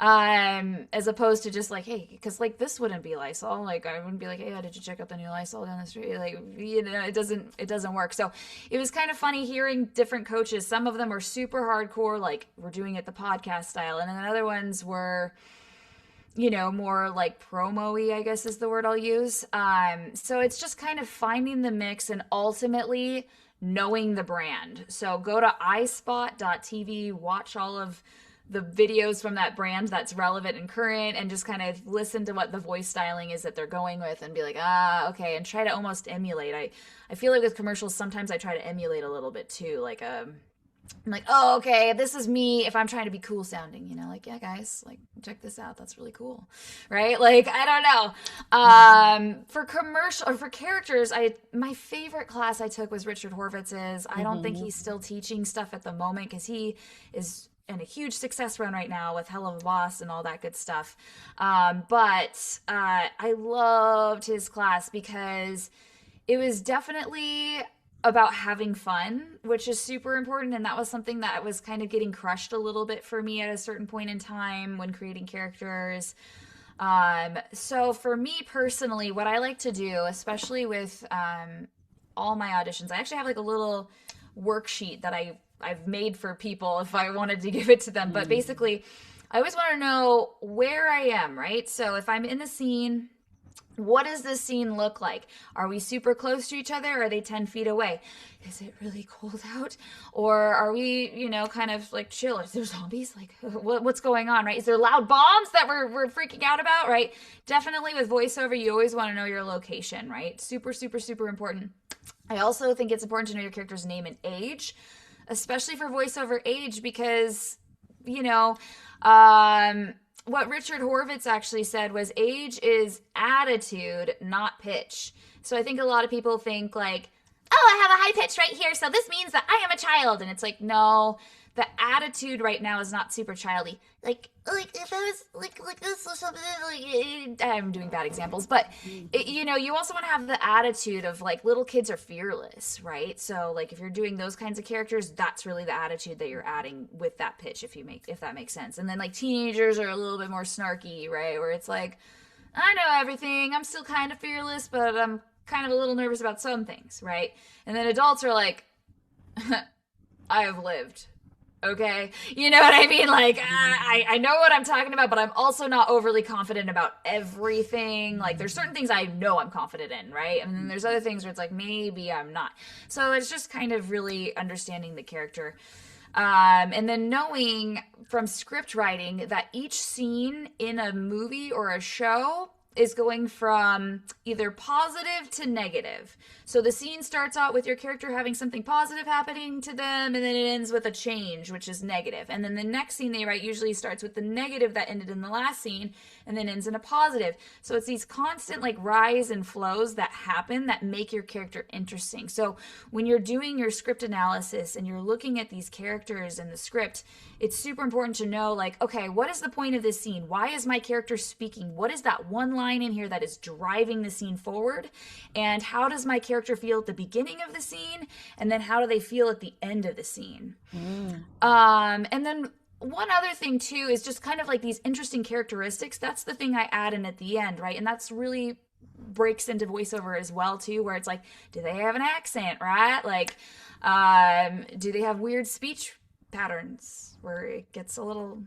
As opposed to just like, hey, because like this wouldn't be Lysol. Like I wouldn't be like, hey, did you check out the new Lysol down the street? Like, it doesn't work. So it was kind of funny hearing different coaches. Some of them were super hardcore, like we're doing it the podcast style. And then other ones were, more like promo-y, I guess is the word I'll use. So it's just kind of finding the mix and ultimately knowing the brand. So go to ispot.tv, watch all of the videos from that brand that's relevant and current, and just kind of listen to what the voice styling is that they're going with and be like, okay, and try to almost emulate. I feel like with commercials, sometimes I try to emulate a little bit too. Like, I'm like, oh, okay, this is me if I'm trying to be cool sounding, you know, like, yeah, guys, like, check this out. That's really cool, right? Like, I don't know. For commercial or for characters, my favorite class I took was Richard Horvitz's. I don't think he's still teaching stuff at the moment because he is in a huge success run right now with Hell of a Boss and all that good stuff. But I loved his class because it was definitely about having fun, which is super important. And that was something that was kind of getting crushed a little bit for me at a certain point in time when creating characters. So for me personally, what I like to do, especially with all my auditions, I actually have like a little worksheet that I've made for people if I wanted to give it to them. But basically, I always want to know where I am, right? So if I'm in a scene, what does this scene look like? Are we super close to each other? Are they 10 feet away? Is it really cold out? Or are we, you know, kind of like chill? Is there zombies? Like, what's going on, right? Is there loud bombs that we're freaking out about, right? Definitely with voiceover, you always want to know your location, right? Super, super, super important. I also think it's important to know your character's name and age, especially for voiceover age, because, you know, what Richard Horvitz actually said was age is attitude, not pitch. So I think a lot of people think like, oh, I have a high pitch right here, so this means that I am a child. And it's like, no, the attitude right now is not super childy. Like if I was like this or something, like, I'm doing bad examples, but you know, you also want to have the attitude of like little kids are fearless, right? So like if you're doing those kinds of characters, that's really the attitude that you're adding with that pitch, if that makes sense. And then like teenagers are a little bit more snarky, right? Where it's like, I know everything, I'm still kind of fearless, but I'm kind of a little nervous about some things, right? And then adults are like, I have lived. Okay, you know what I mean? Like, I know what I'm talking about, but I'm also not overly confident about everything. Like, there's certain things I know I'm confident in, right? And then there's other things where it's like, maybe I'm not. So it's just kind of really understanding the character. And then knowing from script writing that each scene in a movie or a show is going from either positive to negative. So the scene starts out with your character having something positive happening to them, and then it ends with a change, which is negative. And then the next scene they write usually starts with the negative that ended in the last scene, and then ends in a positive. So it's these constant like rise and flows that happen that make your character interesting. So when you're doing your script analysis and you're looking at these characters in the script, it's super important to know like, okay, what is the point of this scene? Why is my character speaking? What is that one line in here that is driving the scene forward? And how does my character feel at the beginning of the scene? And then how do they feel at the end of the scene? And then one other thing too is just kind of like these interesting characteristics. That's the thing I add in at the end, right? And that's really breaks into voiceover as well too, where it's like, do they have an accent, right? Like, do they have weird speech patterns where it gets a little,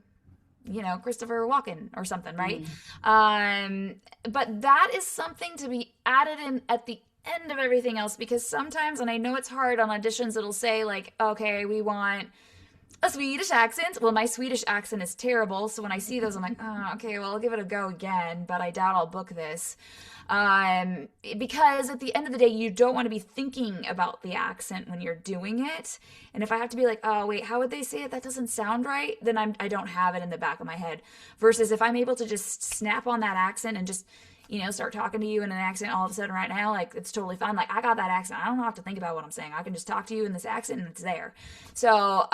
you know, Christopher Walken or something, right? But that is something to be added in at the end of everything else, because sometimes, and I know it's hard on auditions, it'll say like, okay, we want a Swedish accent. Well, my Swedish accent is terrible, so when I see those, I'm like, oh, okay, well, I'll give it a go again, but I doubt I'll book this. Because at the end of the day, you don't want to be thinking about the accent when you're doing it. And if I have to be like, oh, wait, how would they say it? That doesn't sound right. Then I don't have it in the back of my head. Versus if I'm able to just snap on that accent and just, you know, start talking to you in an accent all of a sudden right now, like, it's totally fine. Like, I got that accent. I don't have to think about what I'm saying. I can just talk to you in this accent and it's there. So,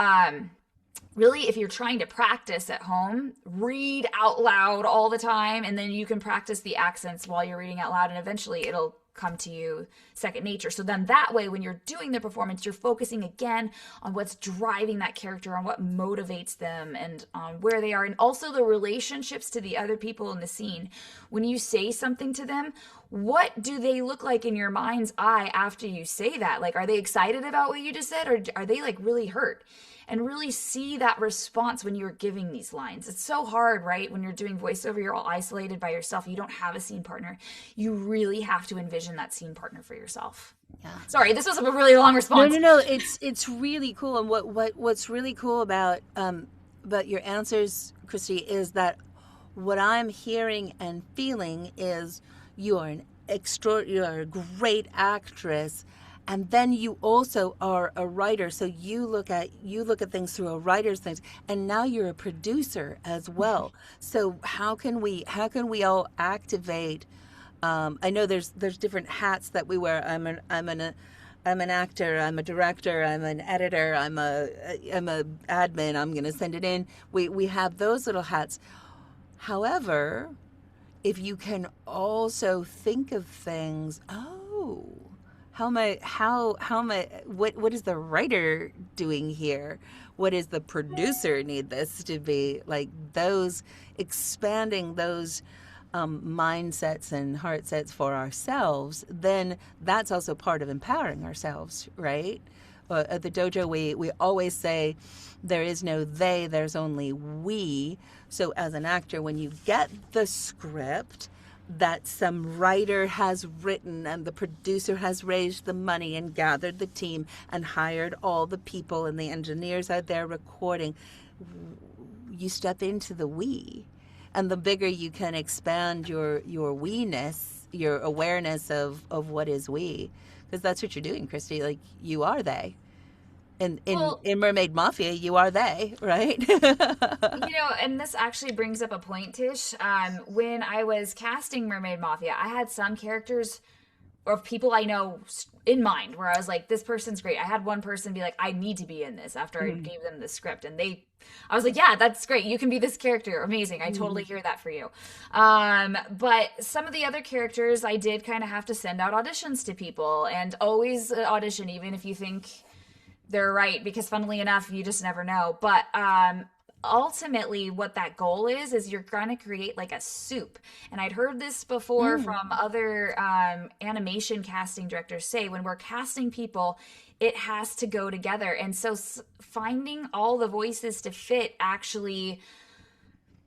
really, if you're trying to practice at home, read out loud all the time, and then you can practice the accents while you're reading out loud, and eventually it'll come to you second nature. So then that way, when you're doing the performance, you're focusing again on what's driving that character, on what motivates them, and on where they are, and also the relationships to the other people in the scene. When you say something to them, what do they look like in your mind's eye after you say that? Like, are they excited about what you just said, or are they like really hurt? And really see that response when you're giving these lines. It's so hard, right? When you're doing voiceover, you're all isolated by yourself. You don't have a scene partner. You really have to envision that scene partner for yourself. Yeah. Sorry, this was a really long response. No. It's really cool. And what's really cool about your answers, Christy, is that what I'm hearing and feeling is you are you are a great actress, and then you also are a writer. So you look at things through a writer's lens, and now you're a producer as well. So how can we all activate? I know there's different hats that we wear. I'm an actor, I'm a director, I'm an editor, I'm a admin, I'm going to send it in. We have those little hats. However, if you can also think of things, what is the writer doing here? What does the producer need this to be? Like those, expanding those mindsets and heart sets for ourselves, then that's also part of empowering ourselves, right? At the dojo, we always say there is no they, there's only we. So as an actor, when you get the script that some writer has written and the producer has raised the money and gathered the team and hired all the people and the engineers out there recording, you step into the we. And the bigger you can expand your we-ness, your awareness of what is we, because that's what you're doing, Christy. Like, you are they. In Mermaid Mafia, you are they, right? And this actually brings up a point, Tish. When I was casting Mermaid Mafia, I had some characters or people I know in mind where I was like, this person's great. I had one person be like, I need to be in this after I gave them the script. And I was like, yeah, that's great. You can be this character. Amazing. I totally hear that for you. But some of the other characters, I did kind of have to send out auditions to people, and always audition, even if you think they're right, because funnily enough, you just never know. But ultimately what that goal is you're going to create like a soup. And I'd heard this before from other animation casting directors say, when we're casting people, it has to go together. And so finding all the voices to fit actually,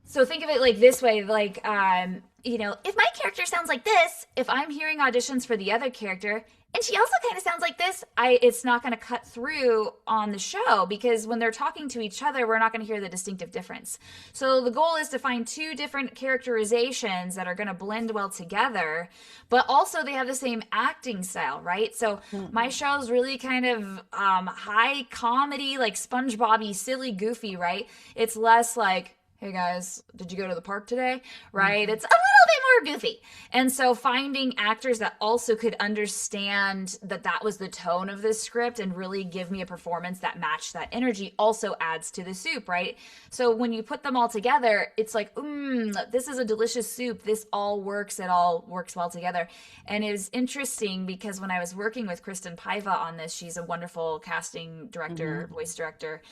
so think of it like this way, like, if my character sounds like this, if I'm hearing auditions for the other character, and she also kind of sounds like this, it's not going to cut through on the show, because when they're talking to each other, we're not going to hear the distinctive difference. So the goal is to find two different characterizations that are going to blend well together, but also they have the same acting style, right? So my show is really kind of high comedy, like SpongeBob-y, silly, goofy, right? It's less like, hey guys, did you go to the park today? Right? It's a little bit more goofy. And so finding actors that also could understand that was the tone of this script and really give me a performance that matched that energy also adds to the soup, right? So when you put them all together, it's like, this is a delicious soup. This all works. It all works well together. And it was interesting because when I was working with Kristen Paiva on this, she's a wonderful casting director, voice director.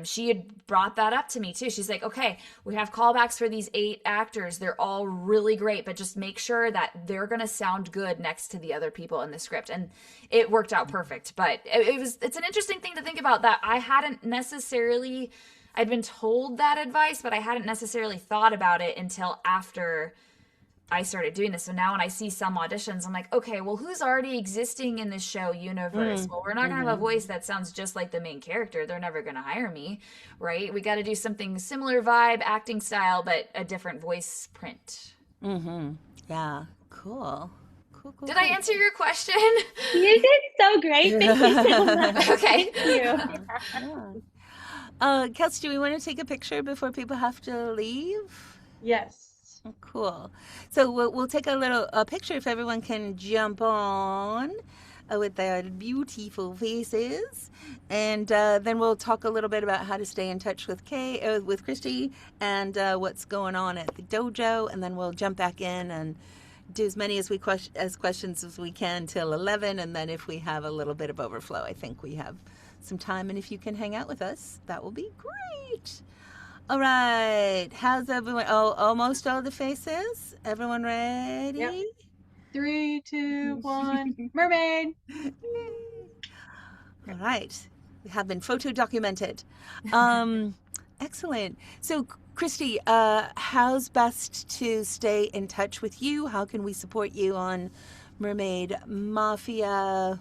She had brought that up to me too. She's like, okay, we have callbacks for these 8 actors. They're all really great, but just make sure that they're going to sound good next to the other people in the script. And it worked out perfect. But it's an interesting thing to think about that I'd been told that advice, but I hadn't necessarily thought about it until after I started doing this. So now when I see some auditions, I'm like, okay, well, who's already existing in this show universe? Well, we're not going to have a voice that sounds just like the main character. They're never going to hire me, right? We got to do something similar vibe, acting style, but a different voice print. Yeah, cool. Did I answer your question? You did so great. Thank you so much. Okay. Thank you. Kelsey, do we want to take a picture before people have to leave? Yes. Cool. So we'll take a picture if everyone can jump on with their beautiful faces, and then we'll talk a little bit about how to stay in touch with with Christy, and what's going on at the dojo, and then we'll jump back in and do as many questions as we can till 11, and then if we have a little bit of overflow, I think we have some time, and if you can hang out with us, that will be great. All right, how's everyone? Almost all the faces. Everyone ready? Yep. 3, 2, 1. Mermaid. All right, we have been photo documented. Excellent. So, Christy, how's best to stay in touch with you? How can we support you on Mermaid Mafia?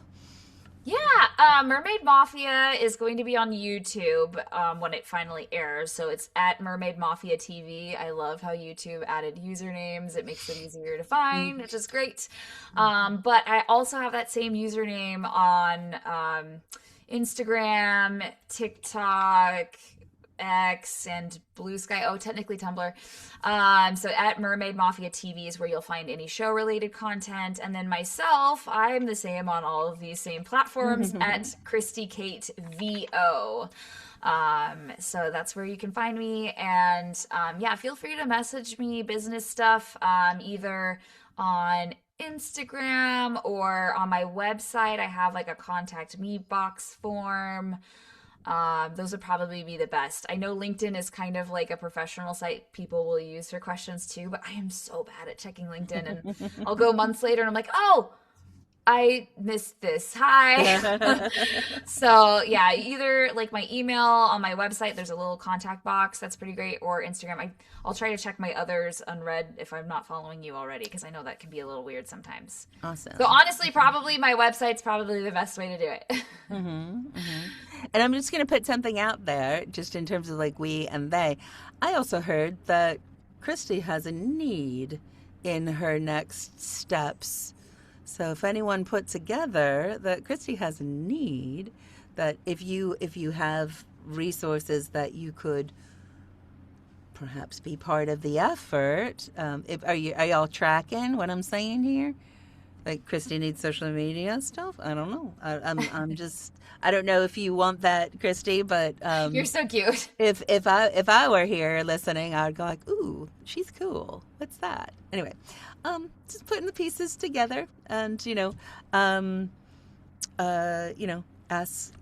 Mermaid Mafia is going to be on YouTube when it finally airs. So it's at Mermaid Mafia TV. I love how YouTube added usernames. It makes it easier to find, which is great. But I also have that same username on Instagram, TikTok, X, and Blue Sky. Oh, technically Tumblr. So at Mermaid Mafia TV is where you'll find any show related content. And then myself, I'm the same on all of these same platforms at Christie Cate VO. So that's where you can find me. And feel free to message me business stuff, either on Instagram or on my website. I have like a contact me box form. Those would probably be the best. I know LinkedIn is kind of like a professional site people will use for questions too, but I am so bad at checking LinkedIn, and I'll go months later and I'm like, oh, I missed this. Hi. So yeah, either like my email on my website, there's a little contact box that's pretty great, or Instagram. I'll try to check my others unread if I'm not following you already, because I know that can be a little weird sometimes. Awesome. So honestly, probably my website's probably the best way to do it. And I'm just going to put something out there, just in terms of like we and they. I also heard that Christie has a need in her next steps. So if anyone put together that Christie has a need, that if you have resources that you could perhaps be part of the effort, are y'all tracking what I'm saying here? Like Christie needs social media stuff? I don't know. I'm just, I don't know if you want that, Christie, but You're so cute. If I were here listening, I would go like, ooh, she's cool. What's that? Anyway, just putting the pieces together, and ask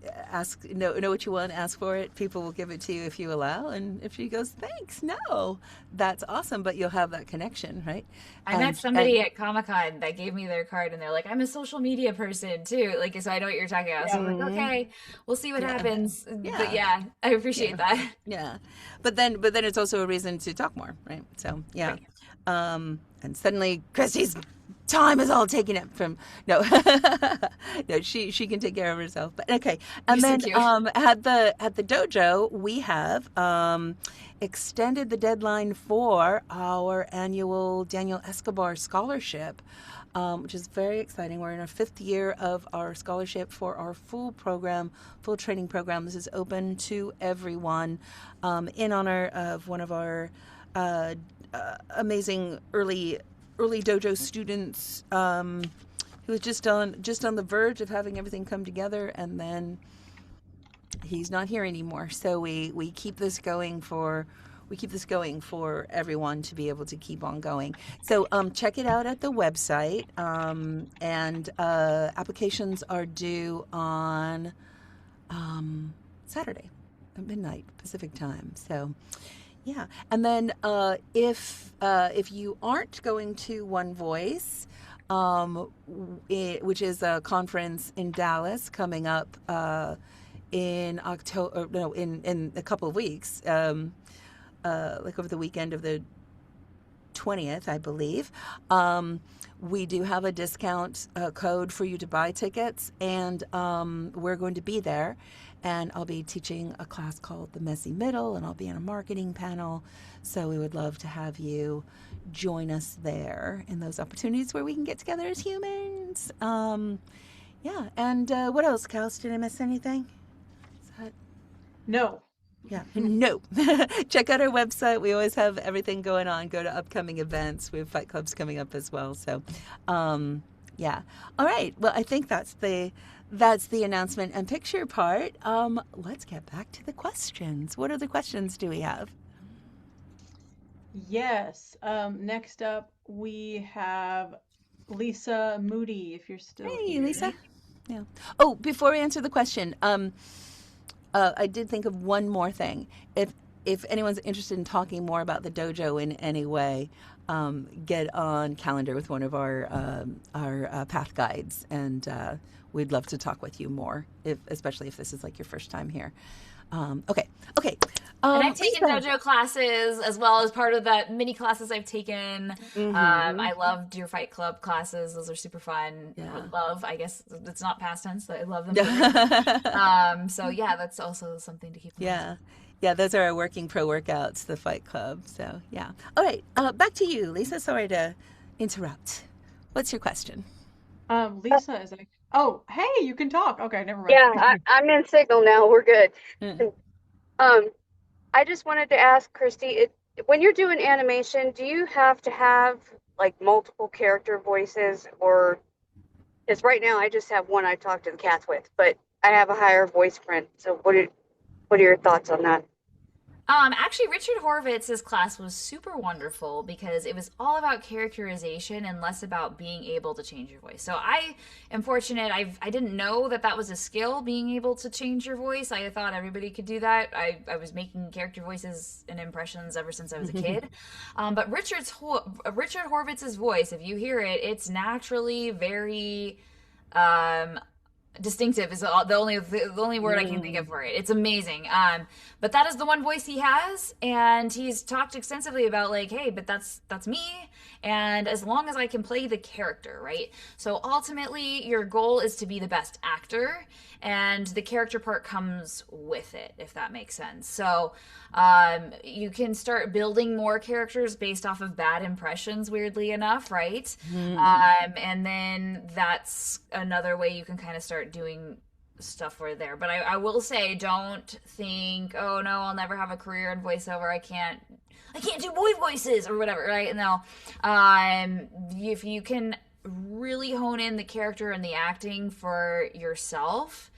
know what you want, ask for it. People will give it to you if you allow, and if she goes, thanks, no, that's awesome. But you'll have that connection, right? I met somebody at Comic-Con that gave me their card, and they're like, I'm a social media person too, like, so I know what you're talking about. So I'm like, okay, we'll see what happens. But yeah, I appreciate that. Yeah, but then it's also a reason to talk more, right? So yeah. Right. And suddenly Christie's time is all taken up from no she can take care of herself, but okay. And You're then so cute. at the dojo we have extended the deadline for our annual Daniel Escobar scholarship, which is very exciting. We're in our 5th year of our scholarship for our full training program. This is open to everyone, in honor of one of our amazing early dojo students, who was just on the verge of having everything come together, and then he's not here anymore. So we keep this going for everyone to be able to keep on going. So check it out at the website, and applications are due on Saturday at midnight Pacific time. So yeah, and then if you aren't going to One Voice, which is a conference in Dallas coming up in October, no, in a couple of weeks, like over the weekend of the 20th, I believe. We do have a discount code for you to buy tickets, and we're going to be there. And I'll be teaching a class called The Messy Middle, and I'll be on a marketing panel. So we would love to have you join us there in those opportunities where we can get together as humans. Yeah, and what else, Kels? Did I miss anything? Is that... No. Yeah, no. Check out our website. We always have everything going on. Go to upcoming events. We have fight clubs coming up as well. So, yeah. All right. Well, I think that's the announcement and picture part. Let's get back to the questions. What other questions do we have? Yes. Next up, we have Lisa Moody, if you're still Hey, here. Lisa. Yeah. Oh, before we answer the question, I did think of one more thing. If anyone's interested in talking more about the dojo in any way, get on calendar with one of our path guides, and we'd love to talk with you more, especially if this is like your first time here. Okay. And I've taken Lisa. dojo classes as well as part of the mini classes I've taken. I love your Fight Club classes. Those are super fun. Yeah. I love, I guess it's not past tense, but I love them. So yeah, that's also something to keep in mind. Yeah. Yeah, those are our working pro workouts, the Fight Club. So, yeah. All right, back to you, Lisa. Sorry to interrupt. What's your question? Lisa is like, oh, hey, you can talk. Okay, never mind. Yeah, I'm in signal now. We're good. Mm. I just wanted to ask Christy, when you're doing animation, do you have to have like multiple character voices, or because right now I just have one I talk to the cats with, but I have a higher voice print. So what are your thoughts on that? Actually, Richard Horvitz's class was super wonderful because it was all about characterization and less about being able to change your voice. So I am fortunate. I didn't know that was a skill, being able to change your voice. I thought everybody could do that. I was making character voices and impressions ever since I was a kid. But Richard Horvitz's voice, if you hear it, it's naturally very distinctive is the only word I can think of for it. It's amazing. But that is the one voice he has, and he's talked extensively about like, hey, but that's me, and as long as I can play the character, right? So ultimately, your goal is to be the best actor, and the character part comes with it, if that makes sense. So you can start building more characters based off of bad impressions, weirdly enough, right? And then that's another way you can kind of start doing stuff for there. But I will say, don't think, oh no, I'll never have a career in voiceover. I can't do boy voices or whatever, right? No. If you can really hone in the character and the acting for yourself,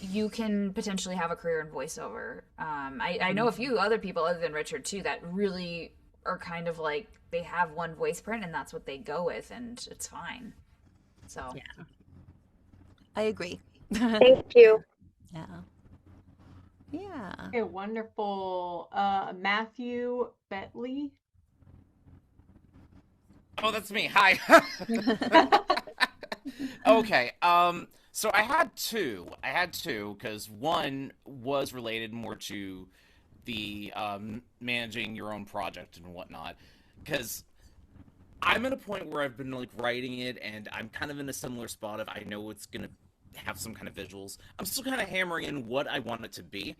you can potentially have a career in voiceover. I know a few other people other than Richard too that really are kind of like, they have one voice print and that's what they go with, and it's fine. So yeah, I agree. Thank you. Yeah. Yeah. Okay, wonderful. Matthew Bentley. Oh, that's me. Hi. Okay. So I had two because one was related more to the managing your own project and whatnot. Because I'm at a point where I've been like writing it, and I'm kind of in a similar spot of I know it's gonna have some kind of visuals. I'm still kind of hammering in what I want it to be,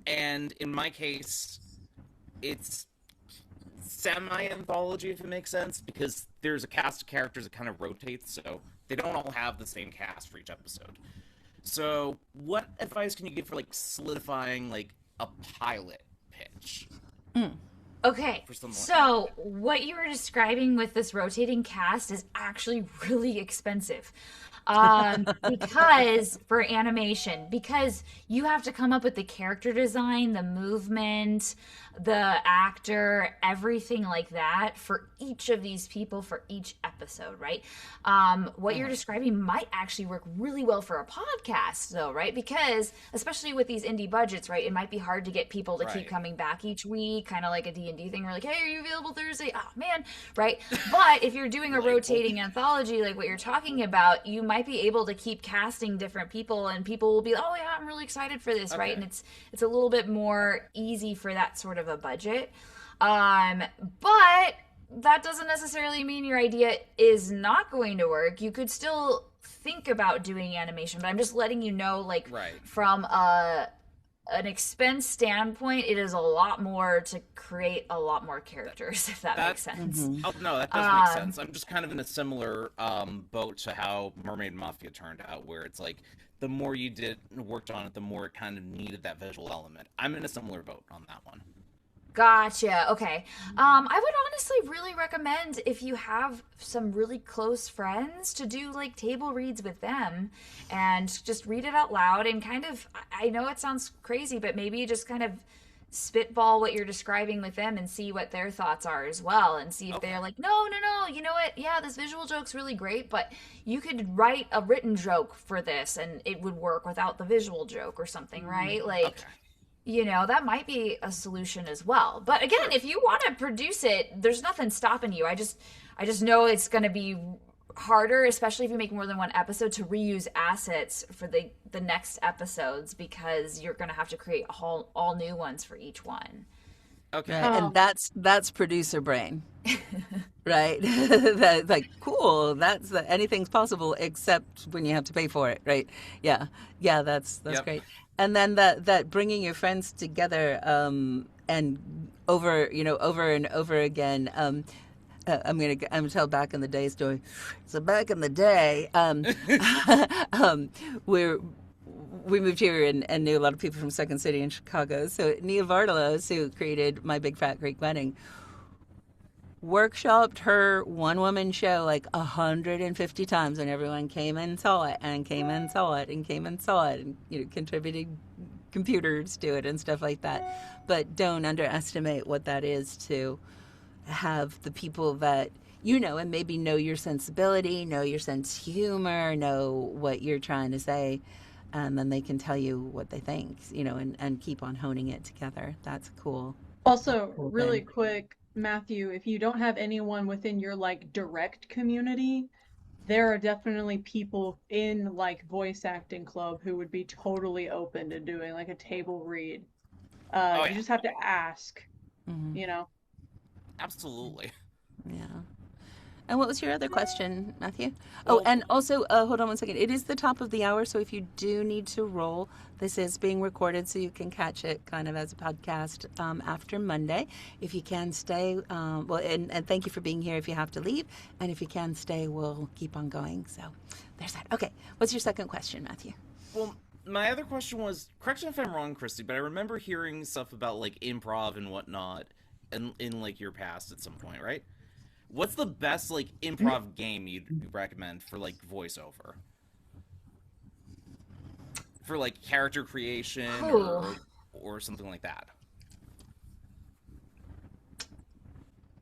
and in my case, it's semi-anthology, if it makes sense, because there's a cast of characters that kind of rotates, so they don't all have the same cast for each episode. So what advice can you give for like solidifying like a pilot pitch? Okay, so what you were describing with this rotating cast is actually really expensive. Because for animation, because you have to come up with the character design, the movement, the actor, everything like that for each of these people for each episode, right? What you're describing might actually work really well for a podcast though, right? Because especially with these indie budgets, right, it might be hard to get people to keep coming back each week, kind of like a D&D thing. We're like, hey, are you available Thursday? Oh man, right? But if you're doing a rotating anthology like what you're talking about, you might be able to keep casting different people, and people will be, oh yeah, I'm really excited for this, right? And it's a little bit more easy for that sort of a budget. But that doesn't necessarily mean your idea is not going to work. You could still think about doing animation, but I'm just letting you know, like, from an expense standpoint, it is a lot more to create a lot more characters, if that makes sense. Oh, no, that does make sense. I'm just kind of in a similar boat to how Mermaid Mafia turned out, where it's like, the more you worked on it, the more it kind of needed that visual element. I'm in a similar boat on that one. Gotcha. Okay. I would honestly really recommend, if you have some really close friends, to do like table reads with them and just read it out loud and kind of, I know it sounds crazy, but maybe just kind of spitball what you're describing with them and see what their thoughts are as well, and see if they're like, no, you know what? Yeah, this visual joke's really great, but you could write a written joke for this and it would work without the visual joke or something, right? Like, you know, that might be a solution as well. But again, if you want to produce it, there's nothing stopping you. I just know it's going to be harder, especially if you make more than one episode, to reuse assets for the next episodes, because you're going to have to create all new ones for each one. Okay. Right. And that's producer brain. Right? That's like, cool. That's anything's possible except when you have to pay for it, right? Yeah. Yeah, that's Yep. great. And then that bringing your friends together and over and over again. I'm gonna tell back in the day story. So back in the day, we moved here and knew a lot of people from Second City in Chicago. So Nia Vardalos, who created My Big Fat Greek Wedding, workshopped her one-woman show like 150 times, and everyone came and saw it and came and saw it and came and saw it, and contributed computers to it and stuff like that. But don't underestimate what that is to have the people that and maybe know your sensibility, know your sense of humor, know what you're trying to say, and then they can tell you what they think, and keep on honing it together. That's cool. Also, Cool really thing. quick, Matthew, if you don't have anyone within your like direct community, there are definitely people in like voice acting club who would be totally open to doing like a table read. Oh You yeah, just have to ask, Mm-hmm. you know. absolutely. Yeah. And what was your other question, Matthew? Oh, Well, and also, hold on one second. It is the top of the hour, so if you do need to roll, this is being recorded, so you can catch it kind of as a podcast after Monday. If you can stay, and thank you for being here if you have to leave. And if you can stay, we'll keep on going. So there's that. Okay. What's your second question, Matthew? well, my other question was, correct me if I'm wrong, Christy, but I remember hearing stuff about like improv and whatnot in like your past at some point, right? What's the best like improv game you'd recommend for like voiceover? For like character creation or something like that.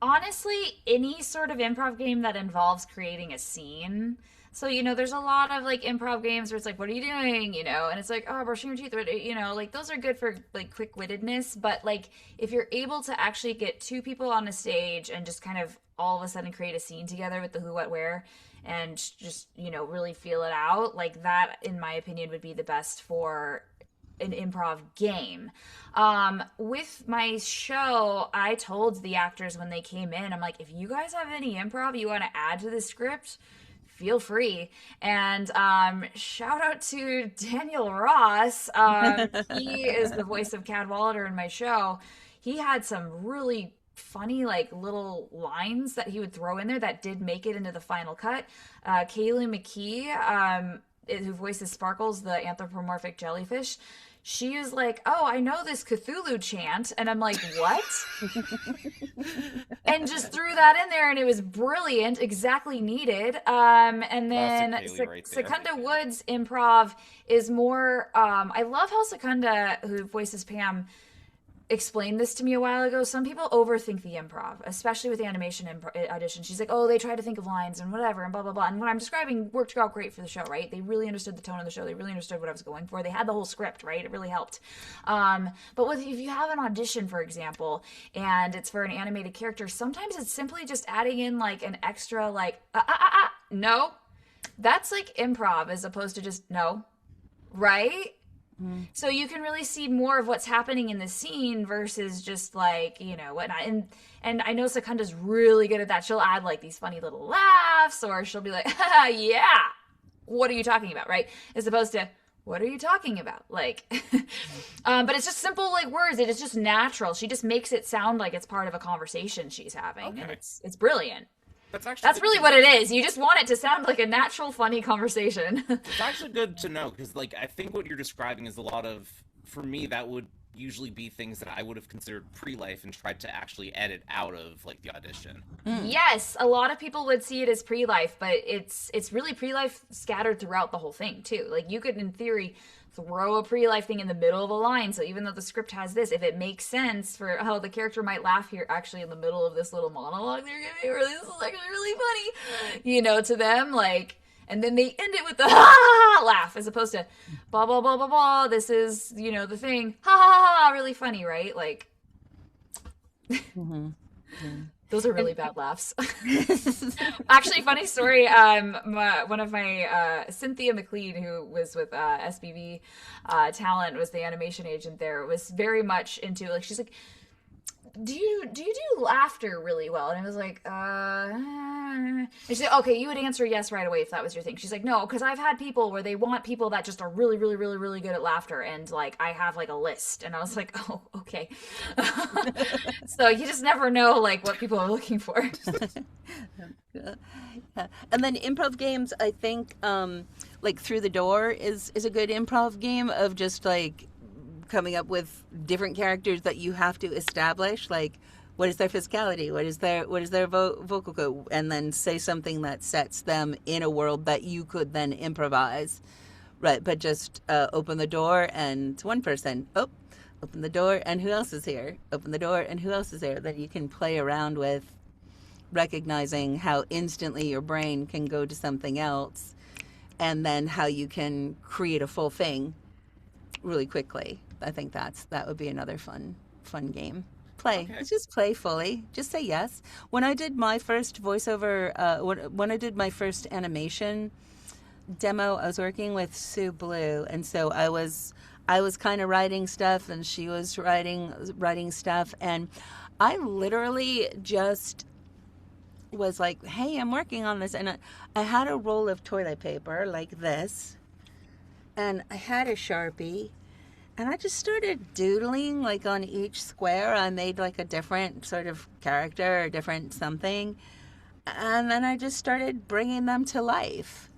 Honestly, any sort of improv game that involves creating a scene. So, there's a lot of like improv games where it's like, what are you doing? And it's like, oh, brushing your teeth. Like those are good for like quick wittedness. But like if you're able to actually get two people on a stage and just kind of all of a sudden create a scene together with the who, what, where, and just, really feel it out, like that, in my opinion, would be the best for an improv game. With my show, I told the actors when they came in, I'm like, if you guys have any improv you want to add to the script, feel free. And shout out to Daniel Ross. He is the voice of Cadwallader in my show. He had some really funny like little lines that he would throw in there that did make it into the final cut. Kaylee McKee, who voices Sparkles, the anthropomorphic jellyfish, she is like, oh, I know this Cthulhu chant. And I'm like, what? And just threw that in there, and it was brilliant, exactly needed. And then Secunda Woods improv is more, I love how Secunda, who voices Pam, explained this to me a while ago. Some people overthink the improv, especially with animation audition. She's like, oh, they try to think of lines and whatever and blah, blah, blah. And what I'm describing worked out great for the show, right? They really understood the tone of the show. They really understood what I was going for. They had the whole script, right? It really helped. But if you have an audition, for example, and it's for an animated character, sometimes it's simply just adding in like an extra like, no. That's like improv as opposed to just no, right? So you can really see more of what's happening in the scene versus just like, whatnot. And I know Secunda's really good at that. She'll add like these funny little laughs, or she'll be like, yeah, what are you talking about, right? As opposed to, what are you talking about? Like, but it's just simple like words. It is just natural. She just makes it sound like it's part of a conversation she's having. Okay. And it's brilliant. That's really what it is. You just want it to sound like a natural, funny conversation. It's actually good to know, because like I think what you're describing is a lot of, for me, that would usually be things that I would have considered pre-life and tried to actually edit out of like the audition. Yes, a lot of people would see it as pre-life, but it's really pre-life scattered throughout the whole thing too. Like you could, in theory, throw a pre-life thing in the middle of a line. So even though the script has this, if it makes sense for, the character might laugh here actually in the middle of this little monologue they're giving, or this is actually really funny, to them, like, and then they end it with the ha laugh as opposed to blah, blah, blah, blah, blah. This is, the thing, ha ha ha, really funny, right? Like, Those are really bad laughs. Actually, funny story. One of my Cynthia McLean, who was with SBV Talent, was the animation agent there. Was very much into, like, she's like, do you do laughter really well? And I was like, and she's like, okay, you would answer yes right away if that was your thing. She's like, no, because I've had people where they want people that just are really, really, really, really good at laughter, and like I have like a list. And I was like, oh, okay. So you just never know like what people are looking for. Yeah. And then improv games, I think, like Through the Door is a good improv game of just like coming up with different characters that you have to establish, like what is their physicality, what is their vocal code, and then say something that sets them in a world that you could then improvise, right? But just open the door and one person, open the door and who else is here, open the door and who else is there, that you can play around with, recognizing how instantly your brain can go to something else, and then how you can create a full thing really quickly. I think that would be another fun game. Play. Okay. It's just play fully. Just say yes. When I did my first voiceover, when I did my first animation demo, I was working with Sue Blue, and so I was kind of writing stuff, and she was writing stuff, and I literally just was like, hey, I'm working on this, and I had a roll of toilet paper like this, and I had a Sharpie, and I just started doodling, like on each square I made like a different sort of character or different something, and then I just started bringing them to life,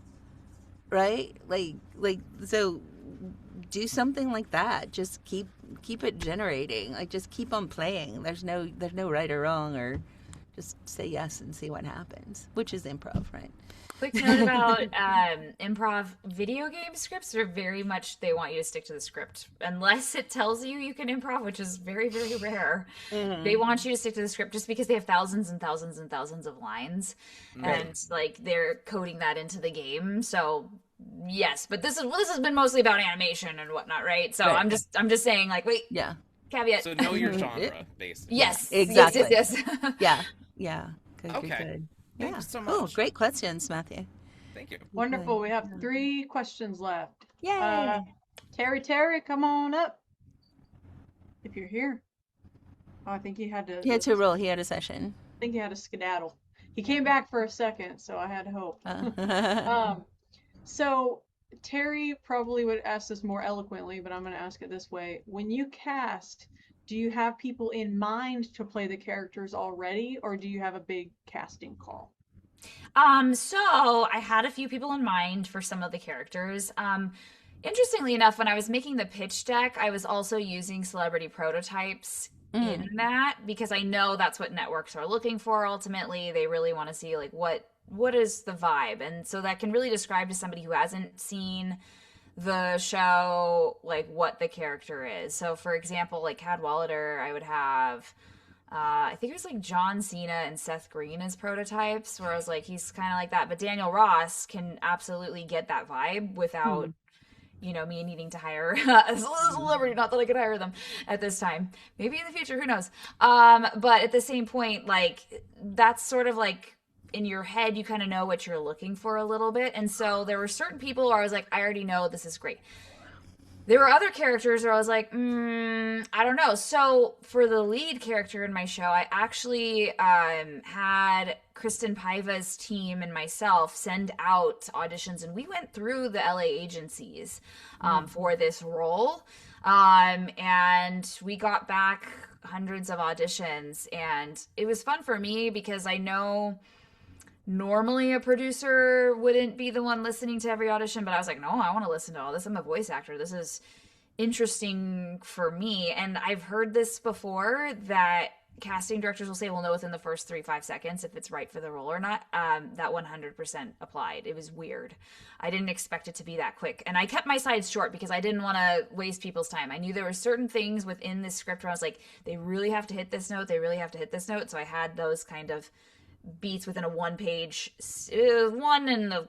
right? Like so do something like that. Just keep it generating, like just keep on playing. There's no right or wrong, or just say yes and see what happens, which is improv, right? Quick note about improv video game scripts are very much, they want you to stick to the script. Unless it tells you can improv, which is very, very rare. Mm-hmm. They want you to stick to the script just because they have thousands and thousands and thousands of lines. Right. And like they're coding that into the game. So yes, but this has been mostly about animation and whatnot, right? So right. I'm just saying, like, wait. Yeah. Caveat. So know your genre, basically. Yes. Exactly. Yes. Yeah. Good, okay. Good. Thank you so much. Oh, great questions, Matthew. Thank you. Wonderful. We have 3 questions left. Yay. Terry, come on up. If you're here. Oh, I think he had to. He had to roll. He had a session. I think he had a skedaddle. He came back for a second, so I had hope. So Terry probably would ask this more eloquently, but I'm going to ask it this way. When you cast, do you have people in mind to play the characters already, or do you have a big casting call? So I had a few people in mind for some of the characters. Interestingly enough, when I was making the pitch deck, I was also using celebrity prototypes in that, because I know that's what networks are looking for ultimately. They really want to see like what is the vibe, and so that can really describe to somebody who hasn't seen the show like what the character is. So for example, like Cadwallader, I would have I think it was like John Cena and Seth Green as prototypes, where I was like, he's kind of like that, but Daniel Ross can absolutely get that vibe without me needing to hire a celebrity. Not that I could hire them at this time, maybe in the future, who knows. But at the same point, like that's sort of like in your head, you kind of know what you're looking for a little bit. And so there were certain people where I was like, I already know this is great. There were other characters where I was like, I don't know. So for the lead character in my show, I actually had Kristen Paiva's team and myself send out auditions, and we went through the LA agencies for this role. And we got back hundreds of auditions, and it was fun for me because I know normally a producer wouldn't be the one listening to every audition, but I was like, no, I want to listen to all this. I'm a voice actor. This is interesting for me. And I've heard this before, that casting directors will say, we'll know within the first 3-5 seconds if it's right for the role or not. That 100% applied. It was weird. I didn't expect it to be that quick. And I kept my sides short because I didn't want to waste people's time. I knew there were certain things within this script where I was like, they really have to hit this note. They really have to hit this note. So I had those kind of beats within a 1-page, 1 and a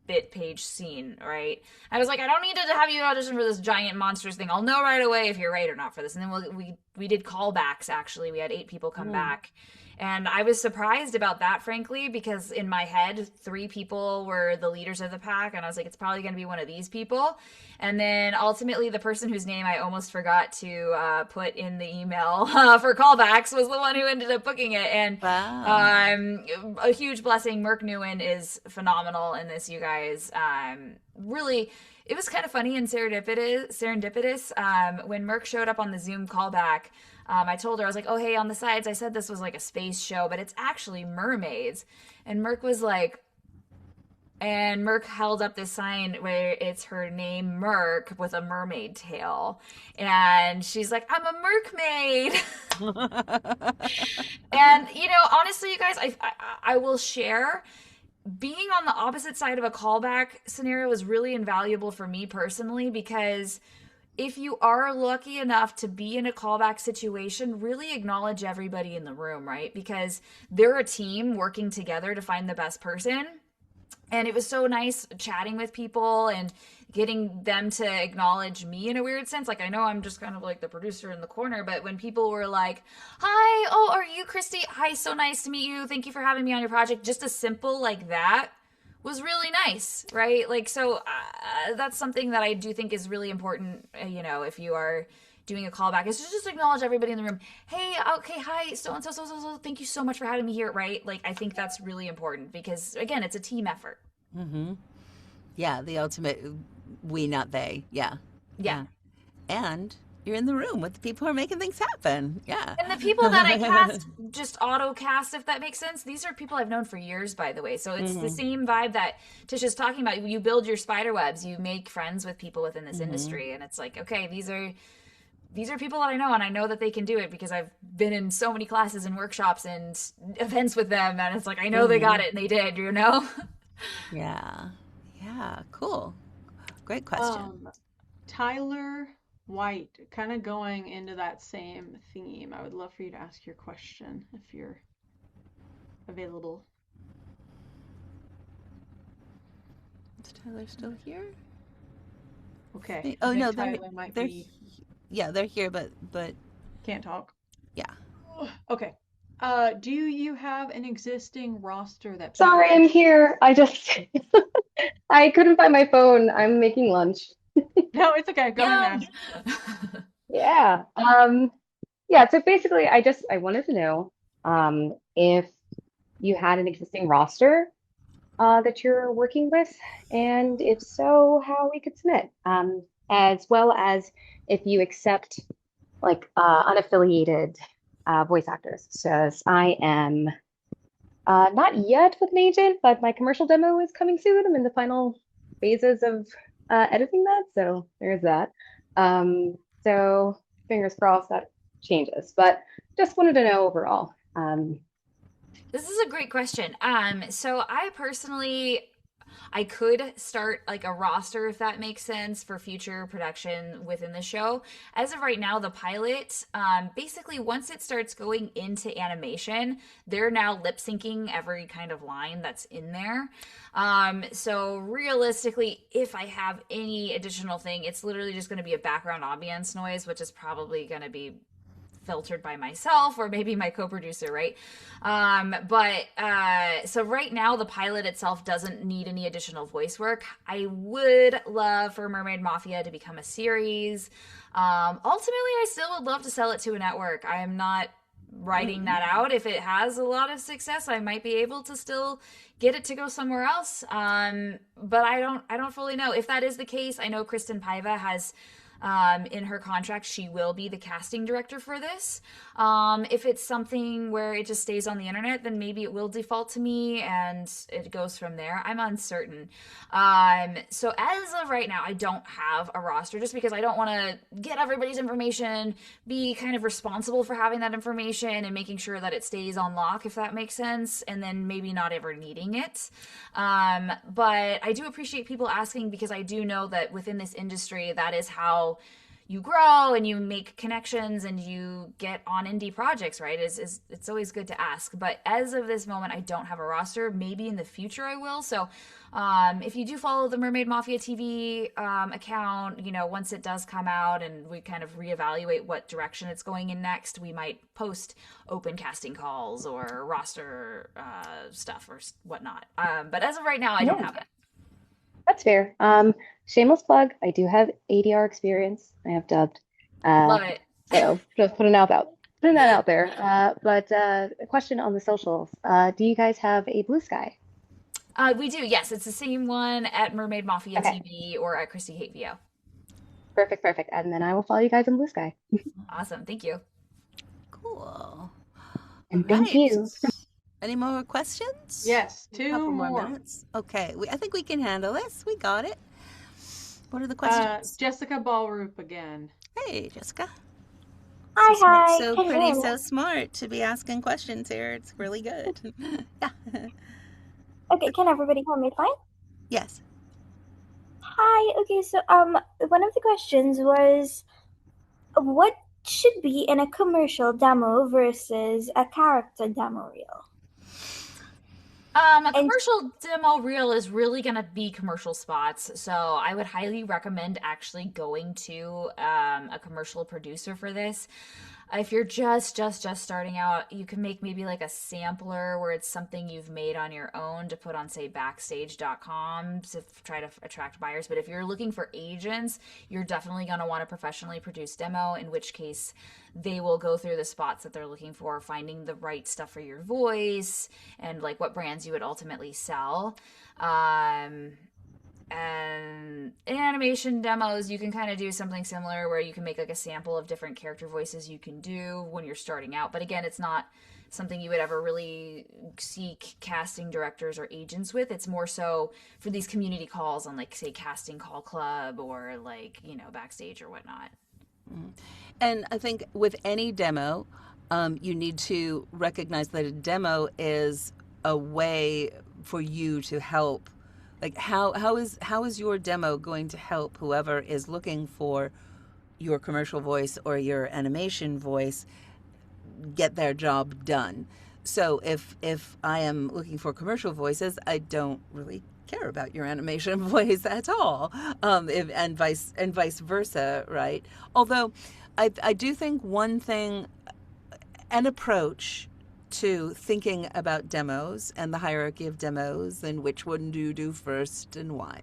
bit page scene, right? I was like, I don't need to have you audition for this giant monstrous thing. I'll know right away if you're right or not for this. And then we we did callbacks. Actually, we had 8 people come back. And I was surprised about that, frankly, because in my head, 3 people were the leaders of the pack. And I was like, it's probably going to be one of these people. And then ultimately, the person whose name I almost forgot to put in the email for callbacks was the one who ended up booking it. And a huge blessing. Merc Nguyen is phenomenal in this, you guys. Really, it was kind of funny and serendipitous. When Merc showed up on the Zoom callback, I told her, I was like, oh, hey, on the sides, I said this was like a space show, but it's actually mermaids. And Merc was like, and Merc held up this sign where it's her name, Merc, with a mermaid tail. And she's like, I'm a mermaid. And, you know, honestly, you guys, I will share, being on the opposite side of a callback scenario is really invaluable for me personally, because if you are lucky enough to be in a callback situation, really acknowledge everybody in the room, right? Because they're a team working together to find the best person. And it was so nice chatting with people and getting them to acknowledge me in a weird sense. Like, I know I'm just kind of like the producer in the corner, but when people were like, hi, oh, are you Christie? Hi, so nice to meet you. Thank you for having me on your project. Just a simple like that was really nice, right? Like, so that's something that I do think is really important, you know, if you are doing a callback, is to just acknowledge everybody in the room. Hey, okay, hi, so thank you so much for having me here, right? Like, I think that's really important because, again, it's a team effort. Yeah, the ultimate we, not they. Yeah. And you're in the room with the people who are making things happen. Yeah. And the people that I cast, just auto cast, if that makes sense, these are people I've known for years, by the way. So it's the same vibe that Tish is talking about. You build your spider webs, you make friends with people within this industry. And it's like, okay, these are people that I know, and I know that they can do it because I've been in so many classes and workshops and events with them. And it's like, I know they got it, and they did, you know? Yeah. Cool. Great question. Tyler White, kind of going into that same theme. I would love for you to ask your question if you're available. Is Tyler still here? Okay. Oh no, they're yeah, they're here, but can't talk. Yeah. Okay. Do you have an existing roster that? Sorry, I'm here. I I couldn't find my phone. I'm making lunch. No, it's okay. Go ahead and ask. Yeah. Yeah, so basically I wanted to know if you had an existing roster that you're working with, and if so, how we could submit. As well as if you accept like unaffiliated voice actors. So I am not yet with an agent, but my commercial demo is coming soon. I'm in the final phases of editing that, so there's that. So fingers crossed that changes, but just wanted to know overall. This is a great question. So I personally, I could start like a roster, if that makes sense, for future production within the show. As of right now, the pilot, basically once it starts going into animation, they're now lip syncing every kind of line that's in there. So realistically, if I have any additional thing, it's literally just going to be a background ambience noise, which is probably going to be filtered by myself or maybe my co-producer, right? So right now the pilot itself doesn't need any additional voice work. I would love for Mermaid Mafia to become a series. Ultimately, I still would love to sell it to a network. I am not writing that out. If it has a lot of success, I might be able to still get it to go somewhere else. But I don't fully know. If that is the case, I know Kristen Paiva has in her contract, she will be the casting director for this. If it's something where it just stays on the internet, then maybe it will default to me and it goes from there. I'm uncertain. So as of right now, I don't have a roster just because I don't want to get everybody's information, be kind of responsible for having that information and making sure that it stays on lock, if that makes sense, and then maybe not ever needing it. But I do appreciate people asking because I do know that within this industry, that is how you grow and you make connections and you get on indie projects, right? It's always good to ask. But as of this moment, I don't have a roster. Maybe in the future I will. So if you do follow the Mermaid Mafia TV account, once it does come out and we kind of reevaluate what direction it's going in next, we might post open casting calls or roster stuff or whatnot. But as of right now, I don't have it. That's fair. Shameless plug. I do have ADR experience. I have dubbed. Love it. So just putting that out there. But a question on the socials. Do you guys have a Blue Sky? We do, yes. It's the same one at Mermaid Mafia TV or at Christie Cate V.O. Perfect. And then I will follow you guys on Blue Sky. Awesome. Thank you. Cool. And thank you. Any more questions? Yes, A two couple more. minutes. Okay, I think we can handle this. We got it. What are the questions? Jessica Ballroop again. Hey, Jessica. Hi. So Can you pretty, hear me? so smart to be asking questions here. It's really good. Yeah. Okay, can everybody hear me fine? Yes. Hi. Okay, so one of the questions was, what should be in a commercial demo versus a character demo reel? A commercial demo reel is really going to be commercial spots. So I would highly recommend actually going to a commercial producer for this. If you're just starting out, you can make maybe like a sampler where it's something you've made on your own to put on, say, backstage.com to try to attract buyers. But if you're looking for agents, you're definitely going to want a professionally produced demo, in which case they will go through the spots that they're looking for, finding the right stuff for your voice and like what brands you would ultimately sell. And in animation demos, you can kind of do something similar where you can make like a sample of different character voices you can do when you're starting out. But again, it's not something you would ever really seek casting directors or agents with. It's more so for these community calls on, like, say, Casting Call Club or like, backstage or whatnot. And I think with any demo, you need to recognize that a demo is a way for you to help. Like, how is your demo going to help whoever is looking for your commercial voice or your animation voice get their job done? So if I am looking for commercial voices, I don't really care about your animation voice at all, and vice versa, right? Although I do think one thing, an approach to thinking about demos and the hierarchy of demos and which one do you do first and why.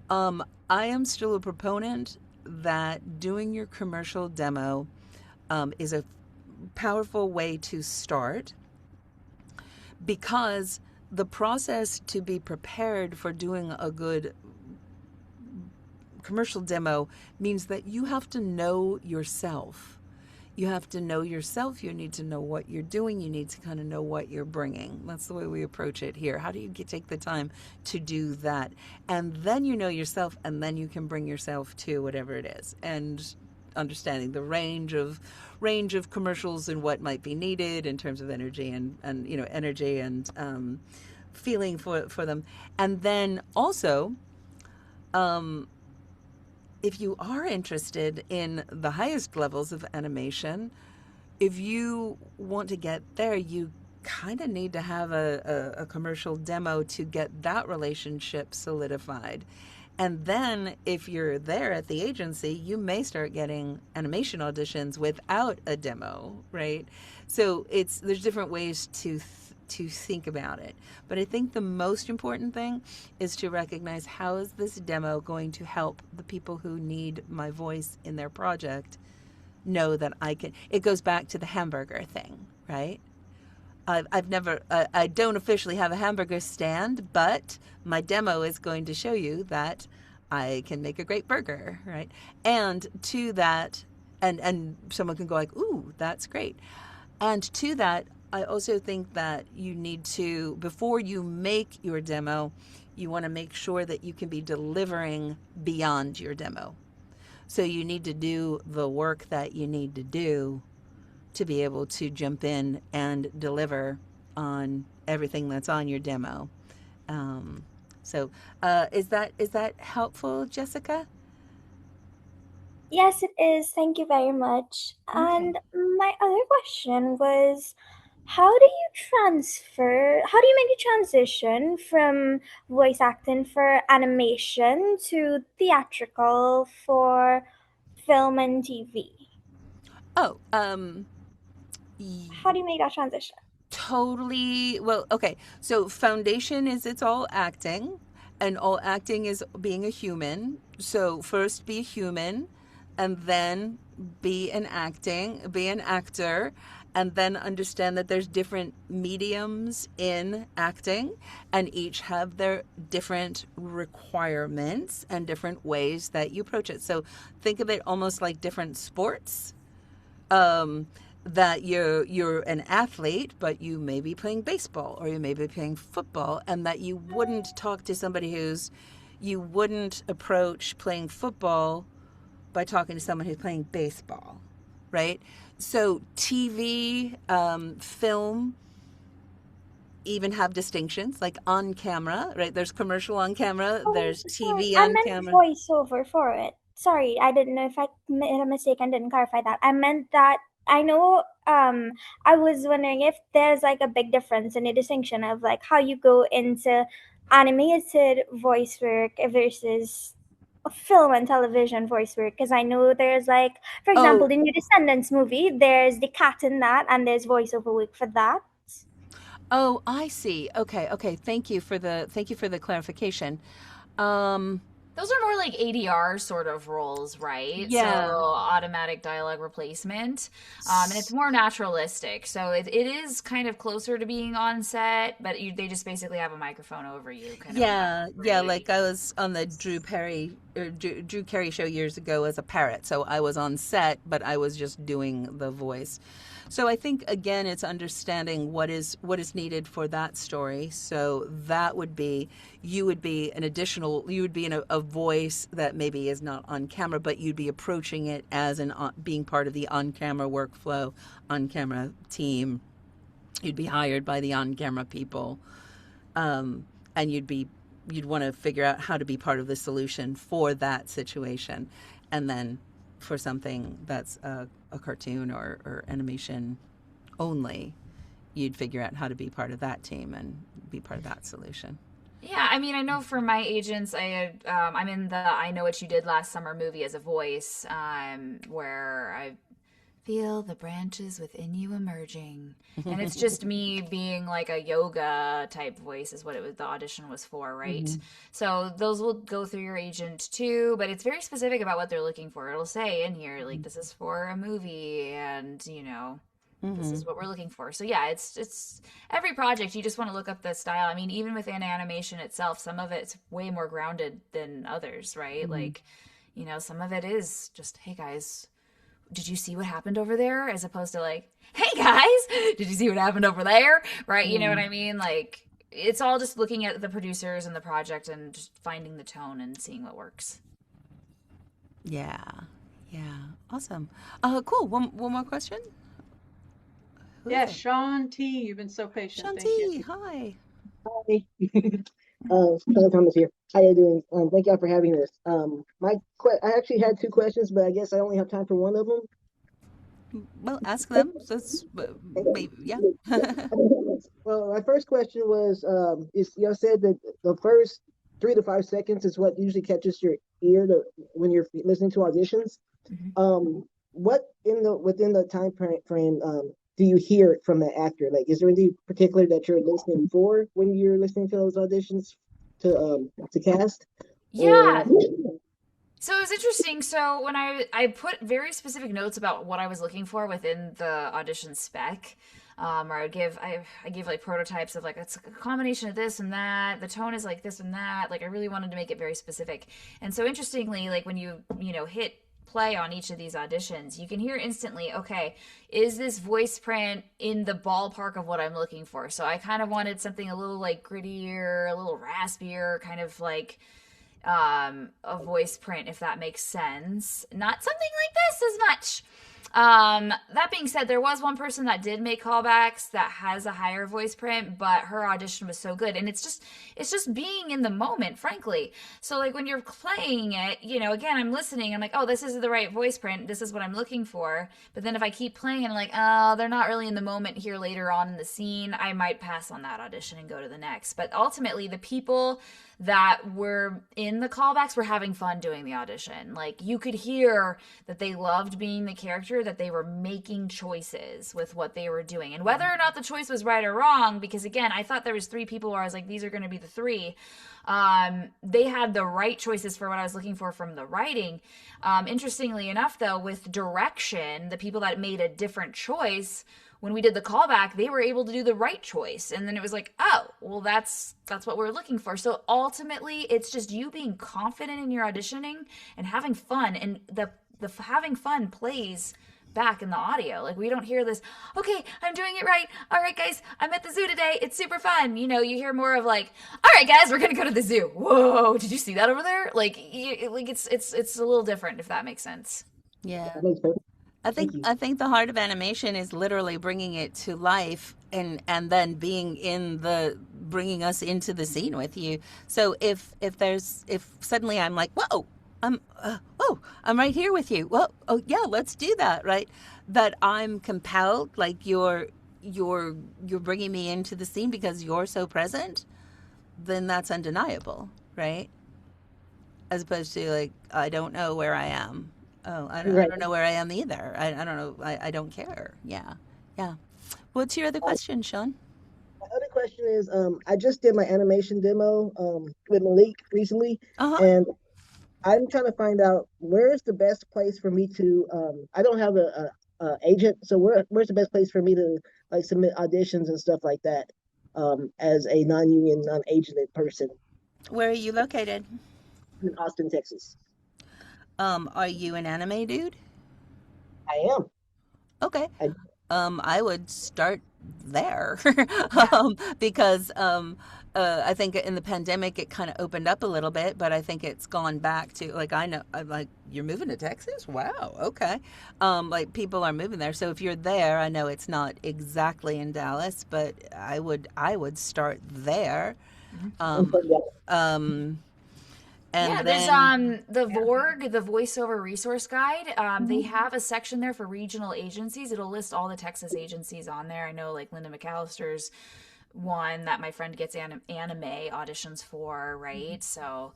I am still a proponent that doing your commercial demo is a powerful way to start, because the process to be prepared for doing a good commercial demo means that you have to know yourself. You have to know yourself. You need to know what you're doing. You need to kind of know what you're bringing. That's the way we approach it here. How do you take the time to do that? And then you know yourself, and then you can bring yourself to whatever it is. And understanding the range of commercials and what might be needed in terms of energy and feeling for them. And then also, if you are interested in the highest levels of animation, if you want to get there, you kind of need to have a commercial demo to get that relationship solidified. And then if you're there at the agency, you may start getting animation auditions without a demo, right? So there's different ways to think about it. But I think the most important thing is to recognize, how is this demo going to help the people who need my voice in their project know that I can. It goes back to the hamburger thing, right? I don't officially have a hamburger stand, but my demo is going to show you that I can make a great burger, right? And to that, and someone can go like, ooh, that's great. And to that, I also think that you need to, before you make your demo, you want to make sure that you can be delivering beyond your demo. So you need to do the work that you need to do to be able to jump in and deliver on everything that's on your demo. So is that helpful, Jessica? Yes, it is. Thank you very much. Okay. And my other question was, how do you make the transition from voice acting for animation to theatrical for film and TV? Oh, How do you make that transition? totally. Well, okay. So foundation is it's all acting, and all acting is being a human. So first be a human, and then be an actor, and then understand that there's different mediums in acting, and each have their different requirements and different ways that you approach it. So think of it almost like different sports, um, that you're an athlete, but you may be playing baseball or you may be playing football, and that you wouldn't talk to somebody you wouldn't approach playing football by talking to someone who's playing baseball, right? So TV, film, even have distinctions like on camera, right? There's commercial on camera, Oh, there's sorry. TV I on meant camera. voiceover for it. Sorry, I didn't know if I made a mistake and didn't clarify that. I meant that I know I was wondering if there's like a big difference in the distinction of like how you go into animated voice work versus film and television voice work, because I know there's like, for example, Oh, the New Descendants movie, there's the cat in that and there's voiceover work for that. oh, I see. Okay, okay. Thank you for the clarification. Um, Those are more like ADR sort of roles, right? So yeah. automatic dialogue replacement. And it's more naturalistic. So it is kind of closer to being on set, but they just basically have a microphone over you, kind of Yeah, yeah, great. like I was on the Drew Carey show years ago as a parrot. So I was on set, but I was just doing the voice. So I think again it's understanding what is needed for that story. So that would be you would be in a voice that maybe is not on camera, but you'd be approaching it as being part of the on-camera workflow, on-camera team. You'd be hired by the on-camera people, and you'd want to figure out how to be part of the solution for that situation, and then for something that's a cartoon or animation only, you'd figure out how to be part of that team and be part of that solution. Yeah, I mean, I know for my agents, I'm in the "I Know What You Did Last Summer" movie as a voice, where I feel the branches within you emerging, and it's just me being like a yoga type voice is what the audition was for, right? So those will go through your agent too, but it's very specific about what they're looking for. It'll say in here like this is for a movie, and this is what we're looking for. So yeah, it's every project you just want to look up the style. I mean, even within animation itself, some of it's way more grounded than others, right? Like, some of it is just, hey guys, did you see what happened over there? As opposed to like, hey guys, did you see what happened over there? Right? You know what I mean? Like, it's all just looking at the producers and the project and just finding the tone and seeing what works. Yeah, yeah, awesome. Cool. One more question. Who is Yeah, it? Sean T, you've been so patient. Thank you. Shanti. Hi. Hi. Thomas here. How you doing? Thank y'all for having this. I actually had two questions, but I guess I only have time for one of them. Well, ask them. So it's, maybe, yeah. Well, my first question was, is y'all said that the first 3 to 5 seconds is what usually catches your ear when you're listening to auditions. What within the frame do you hear from the actor? Like, is there anything particular that you're listening for when you're listening to those auditions to cast? Yeah. Or So it was interesting. So when I put very specific notes about what I was looking for within the audition spec, or I gave like prototypes of like it's a combination of this and that. The tone is like this and that. Like I really wanted to make it very specific. And so interestingly, like when you hit play on each of these auditions, you can hear instantly, okay, is this voice print in the ballpark of what I'm looking for? So I kind of wanted something a little like grittier, a little raspier, kind of like a voice print, if that makes sense. Not something like this as much. That being said, there was one person that did make callbacks that has a higher voice print, but her audition was so good. And it's just being in the moment, frankly. So like when you're playing it, again, I'm listening, I'm like, oh, this is the right voice print. This is what I'm looking for. But then if I keep playing and I'm like, oh, they're not really in the moment here later on in the scene, I might pass on that audition and go to the next. But ultimately, the people that were in the callbacks were having fun doing the audition. Like you could hear that they loved being the character, that they were making choices with what they were doing. And whether or not the choice was right or wrong, because again, I thought there was 3 people where I was like, these are going to be the 3. They had the right choices for what I was looking for from the writing. Interestingly enough, though, with direction, the people that made a different choice, when we did the callback, they were able to do the right choice. And then it was like, oh, well, that's what we're looking for. So ultimately, it's just you being confident in your auditioning and having fun. And the having fun plays back in the audio. Like we don't hear this, okay, I'm doing it right. All right, guys, I'm at the zoo today. It's super fun. You hear more of like, all right, guys, we're going to go to the zoo. Whoa, did you see that over there? Like it's a little different, if that makes sense. Yeah. That makes perfect. I Thank think you. I think the heart of animation is literally bringing it to life and then being bringing us into the scene with you. So if suddenly I'm like, whoa, I'm right here with you. Well, oh yeah, let's do that, right? That I'm compelled, like you're bringing me into the scene because you're so present, then that's undeniable, right? As opposed to like, I don't know where I am. Oh, I Right. don't know where I am either. I don't know. I don't care. Yeah. Yeah. What's your other question, Sean? My other question is, I just did my animation demo with Malik recently, Uh-huh. and I'm trying to find out where's the best place for me to. I don't have a agent, so where's the best place for me to like submit auditions and stuff like that, as a non-union, non-agented person Where are you located? in Austin, Texas. Are you an anime dude? I am. Okay. I, I would start there Yeah. because I think in the pandemic it kind of opened up a little bit, but I think it's gone back to like I'm like you're moving to Texas. Wow, okay. Like people are moving there, so if you're there, I know it's not exactly in Dallas, but I would start there. I'm Um, from Dallas. um, and Yeah, there's then the VORG, the voiceover resource guide. They have a section there for regional agencies. It'll list all the Texas agencies on there. I know like Linda McAllister's one that my friend gets anime auditions for, right? So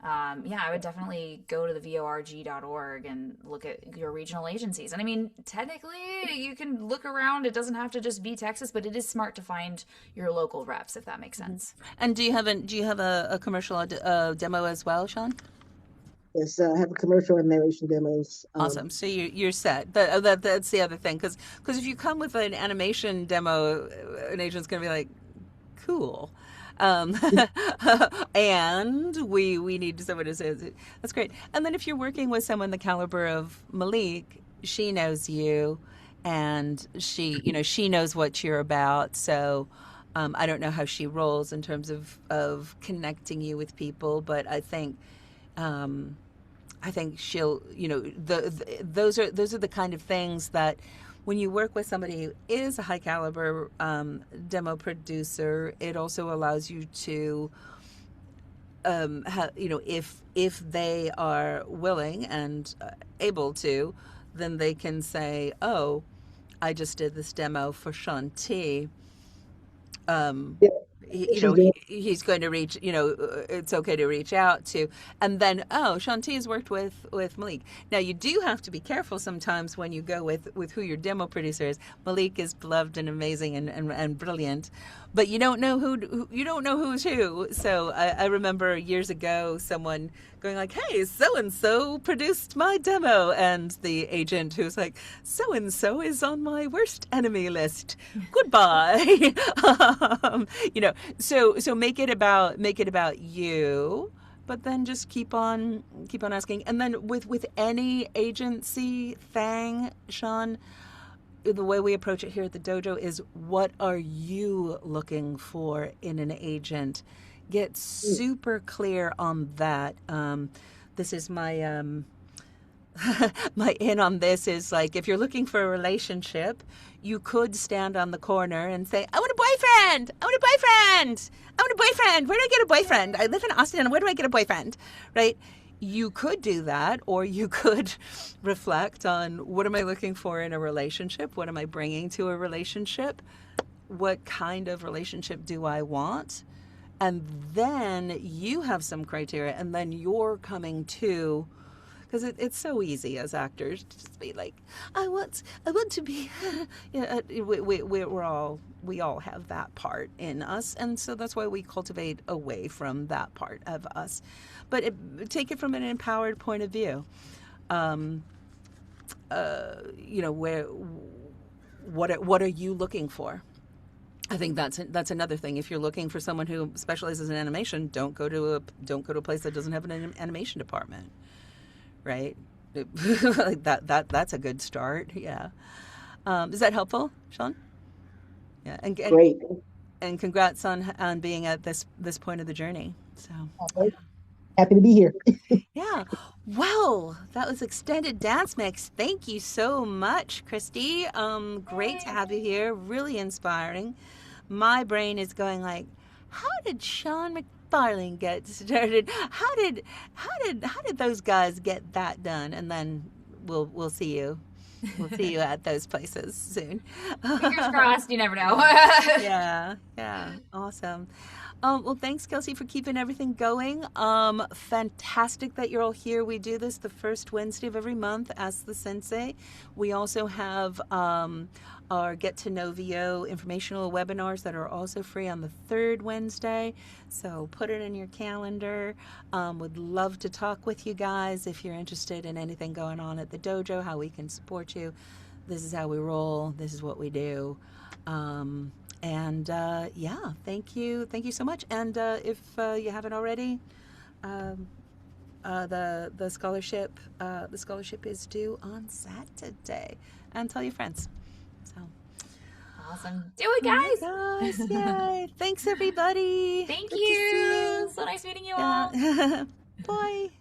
yeah, I would definitely go to the vorg.org and look at your regional agencies. And I mean, technically, you can look around. It doesn't have to just be Texas, but it is smart to find your local reps, if that makes sense. and do you have a commercial demo as well, Sean? Yes, I have a commercial and narration demos. Awesome. So you're set. That's the other thing, because if you come with an animation demo, an agent's gonna be like, cool. Um, and we need someone who says that's great. And then if you're working with someone the caliber of Malik, she knows you, and she knows what you're about. So I don't know how she rolls in terms of connecting you with people, but um, I think she'll, those are the kind of things that when you work with somebody who is a high caliber demo producer, it also allows you to, if they are willing and able to, then they can say, oh, I just did this demo for Shanti. Yeah, she's doing. He's going to reach, it's okay to reach out to, and then, oh, Shanti's worked with Malik. Now you do have to be careful sometimes when you go with who your demo producer is. Malik is beloved and amazing and brilliant, but you don't know you don't know who's who. So I remember years ago someone going like, hey, so and so produced my demo, and the agent who's like, so and so is on my worst enemy list, goodbye. So make it about you, but then just keep on asking. And then with any agency thing, Sean, the way we approach it here at the dojo is, what are you looking for in an agent? Get super clear on that. This is my my in on this is like, if you're looking for a relationship, you could stand on the corner and say, I want a boyfriend. I want a boyfriend. I want a boyfriend. Where do I get a boyfriend? I live in Austin. Where do I get a boyfriend? Right? You could do that, or you could reflect on, what am I looking for in a relationship? What am I bringing to a relationship? What kind of relationship do I want? And then you have some criteria, and then you're coming to, because it's so easy as actors to just be like, I want to be, we all have that part in us, and so that's why we cultivate away from that part of us, but take it from an empowered point of view. What are you looking for? I think that's another thing. If you're looking for someone who specializes in animation, don't go to a place that doesn't have an animation department, right? Like that's a good start. Yeah. Is that helpful, Sean? Yeah. And Great. And congrats on being at this point of the journey. So. Okay. Happy to be here. Yeah. Well, that was Extended Dance Mix. Thank you so much, Christie. Great to have you here. Really inspiring. My brain is going like, how did Sean McFarlane get started? How did those guys get that done? And then we'll see you. We'll see you at those places soon. Fingers crossed. You never know. Yeah. Awesome. Well, thanks, Kelsey, for keeping everything going. Fantastic that you're all here. We do this the first Wednesday of every month. Ask the Sensei. We also have our Get to Know VO informational webinars that are also free on the third Wednesday. So put it in your calendar. Would love to talk with you guys if you're interested in anything going on at the dojo, how we can support you. This is how we roll. This is what we do. Yeah, thank you so much. And if you haven't already, the scholarship is due on Saturday. And tell your friends. So awesome, do it, guys! Guys, yay! Thanks, everybody. Thank Good you. to see you. So nice meeting you all. Bye.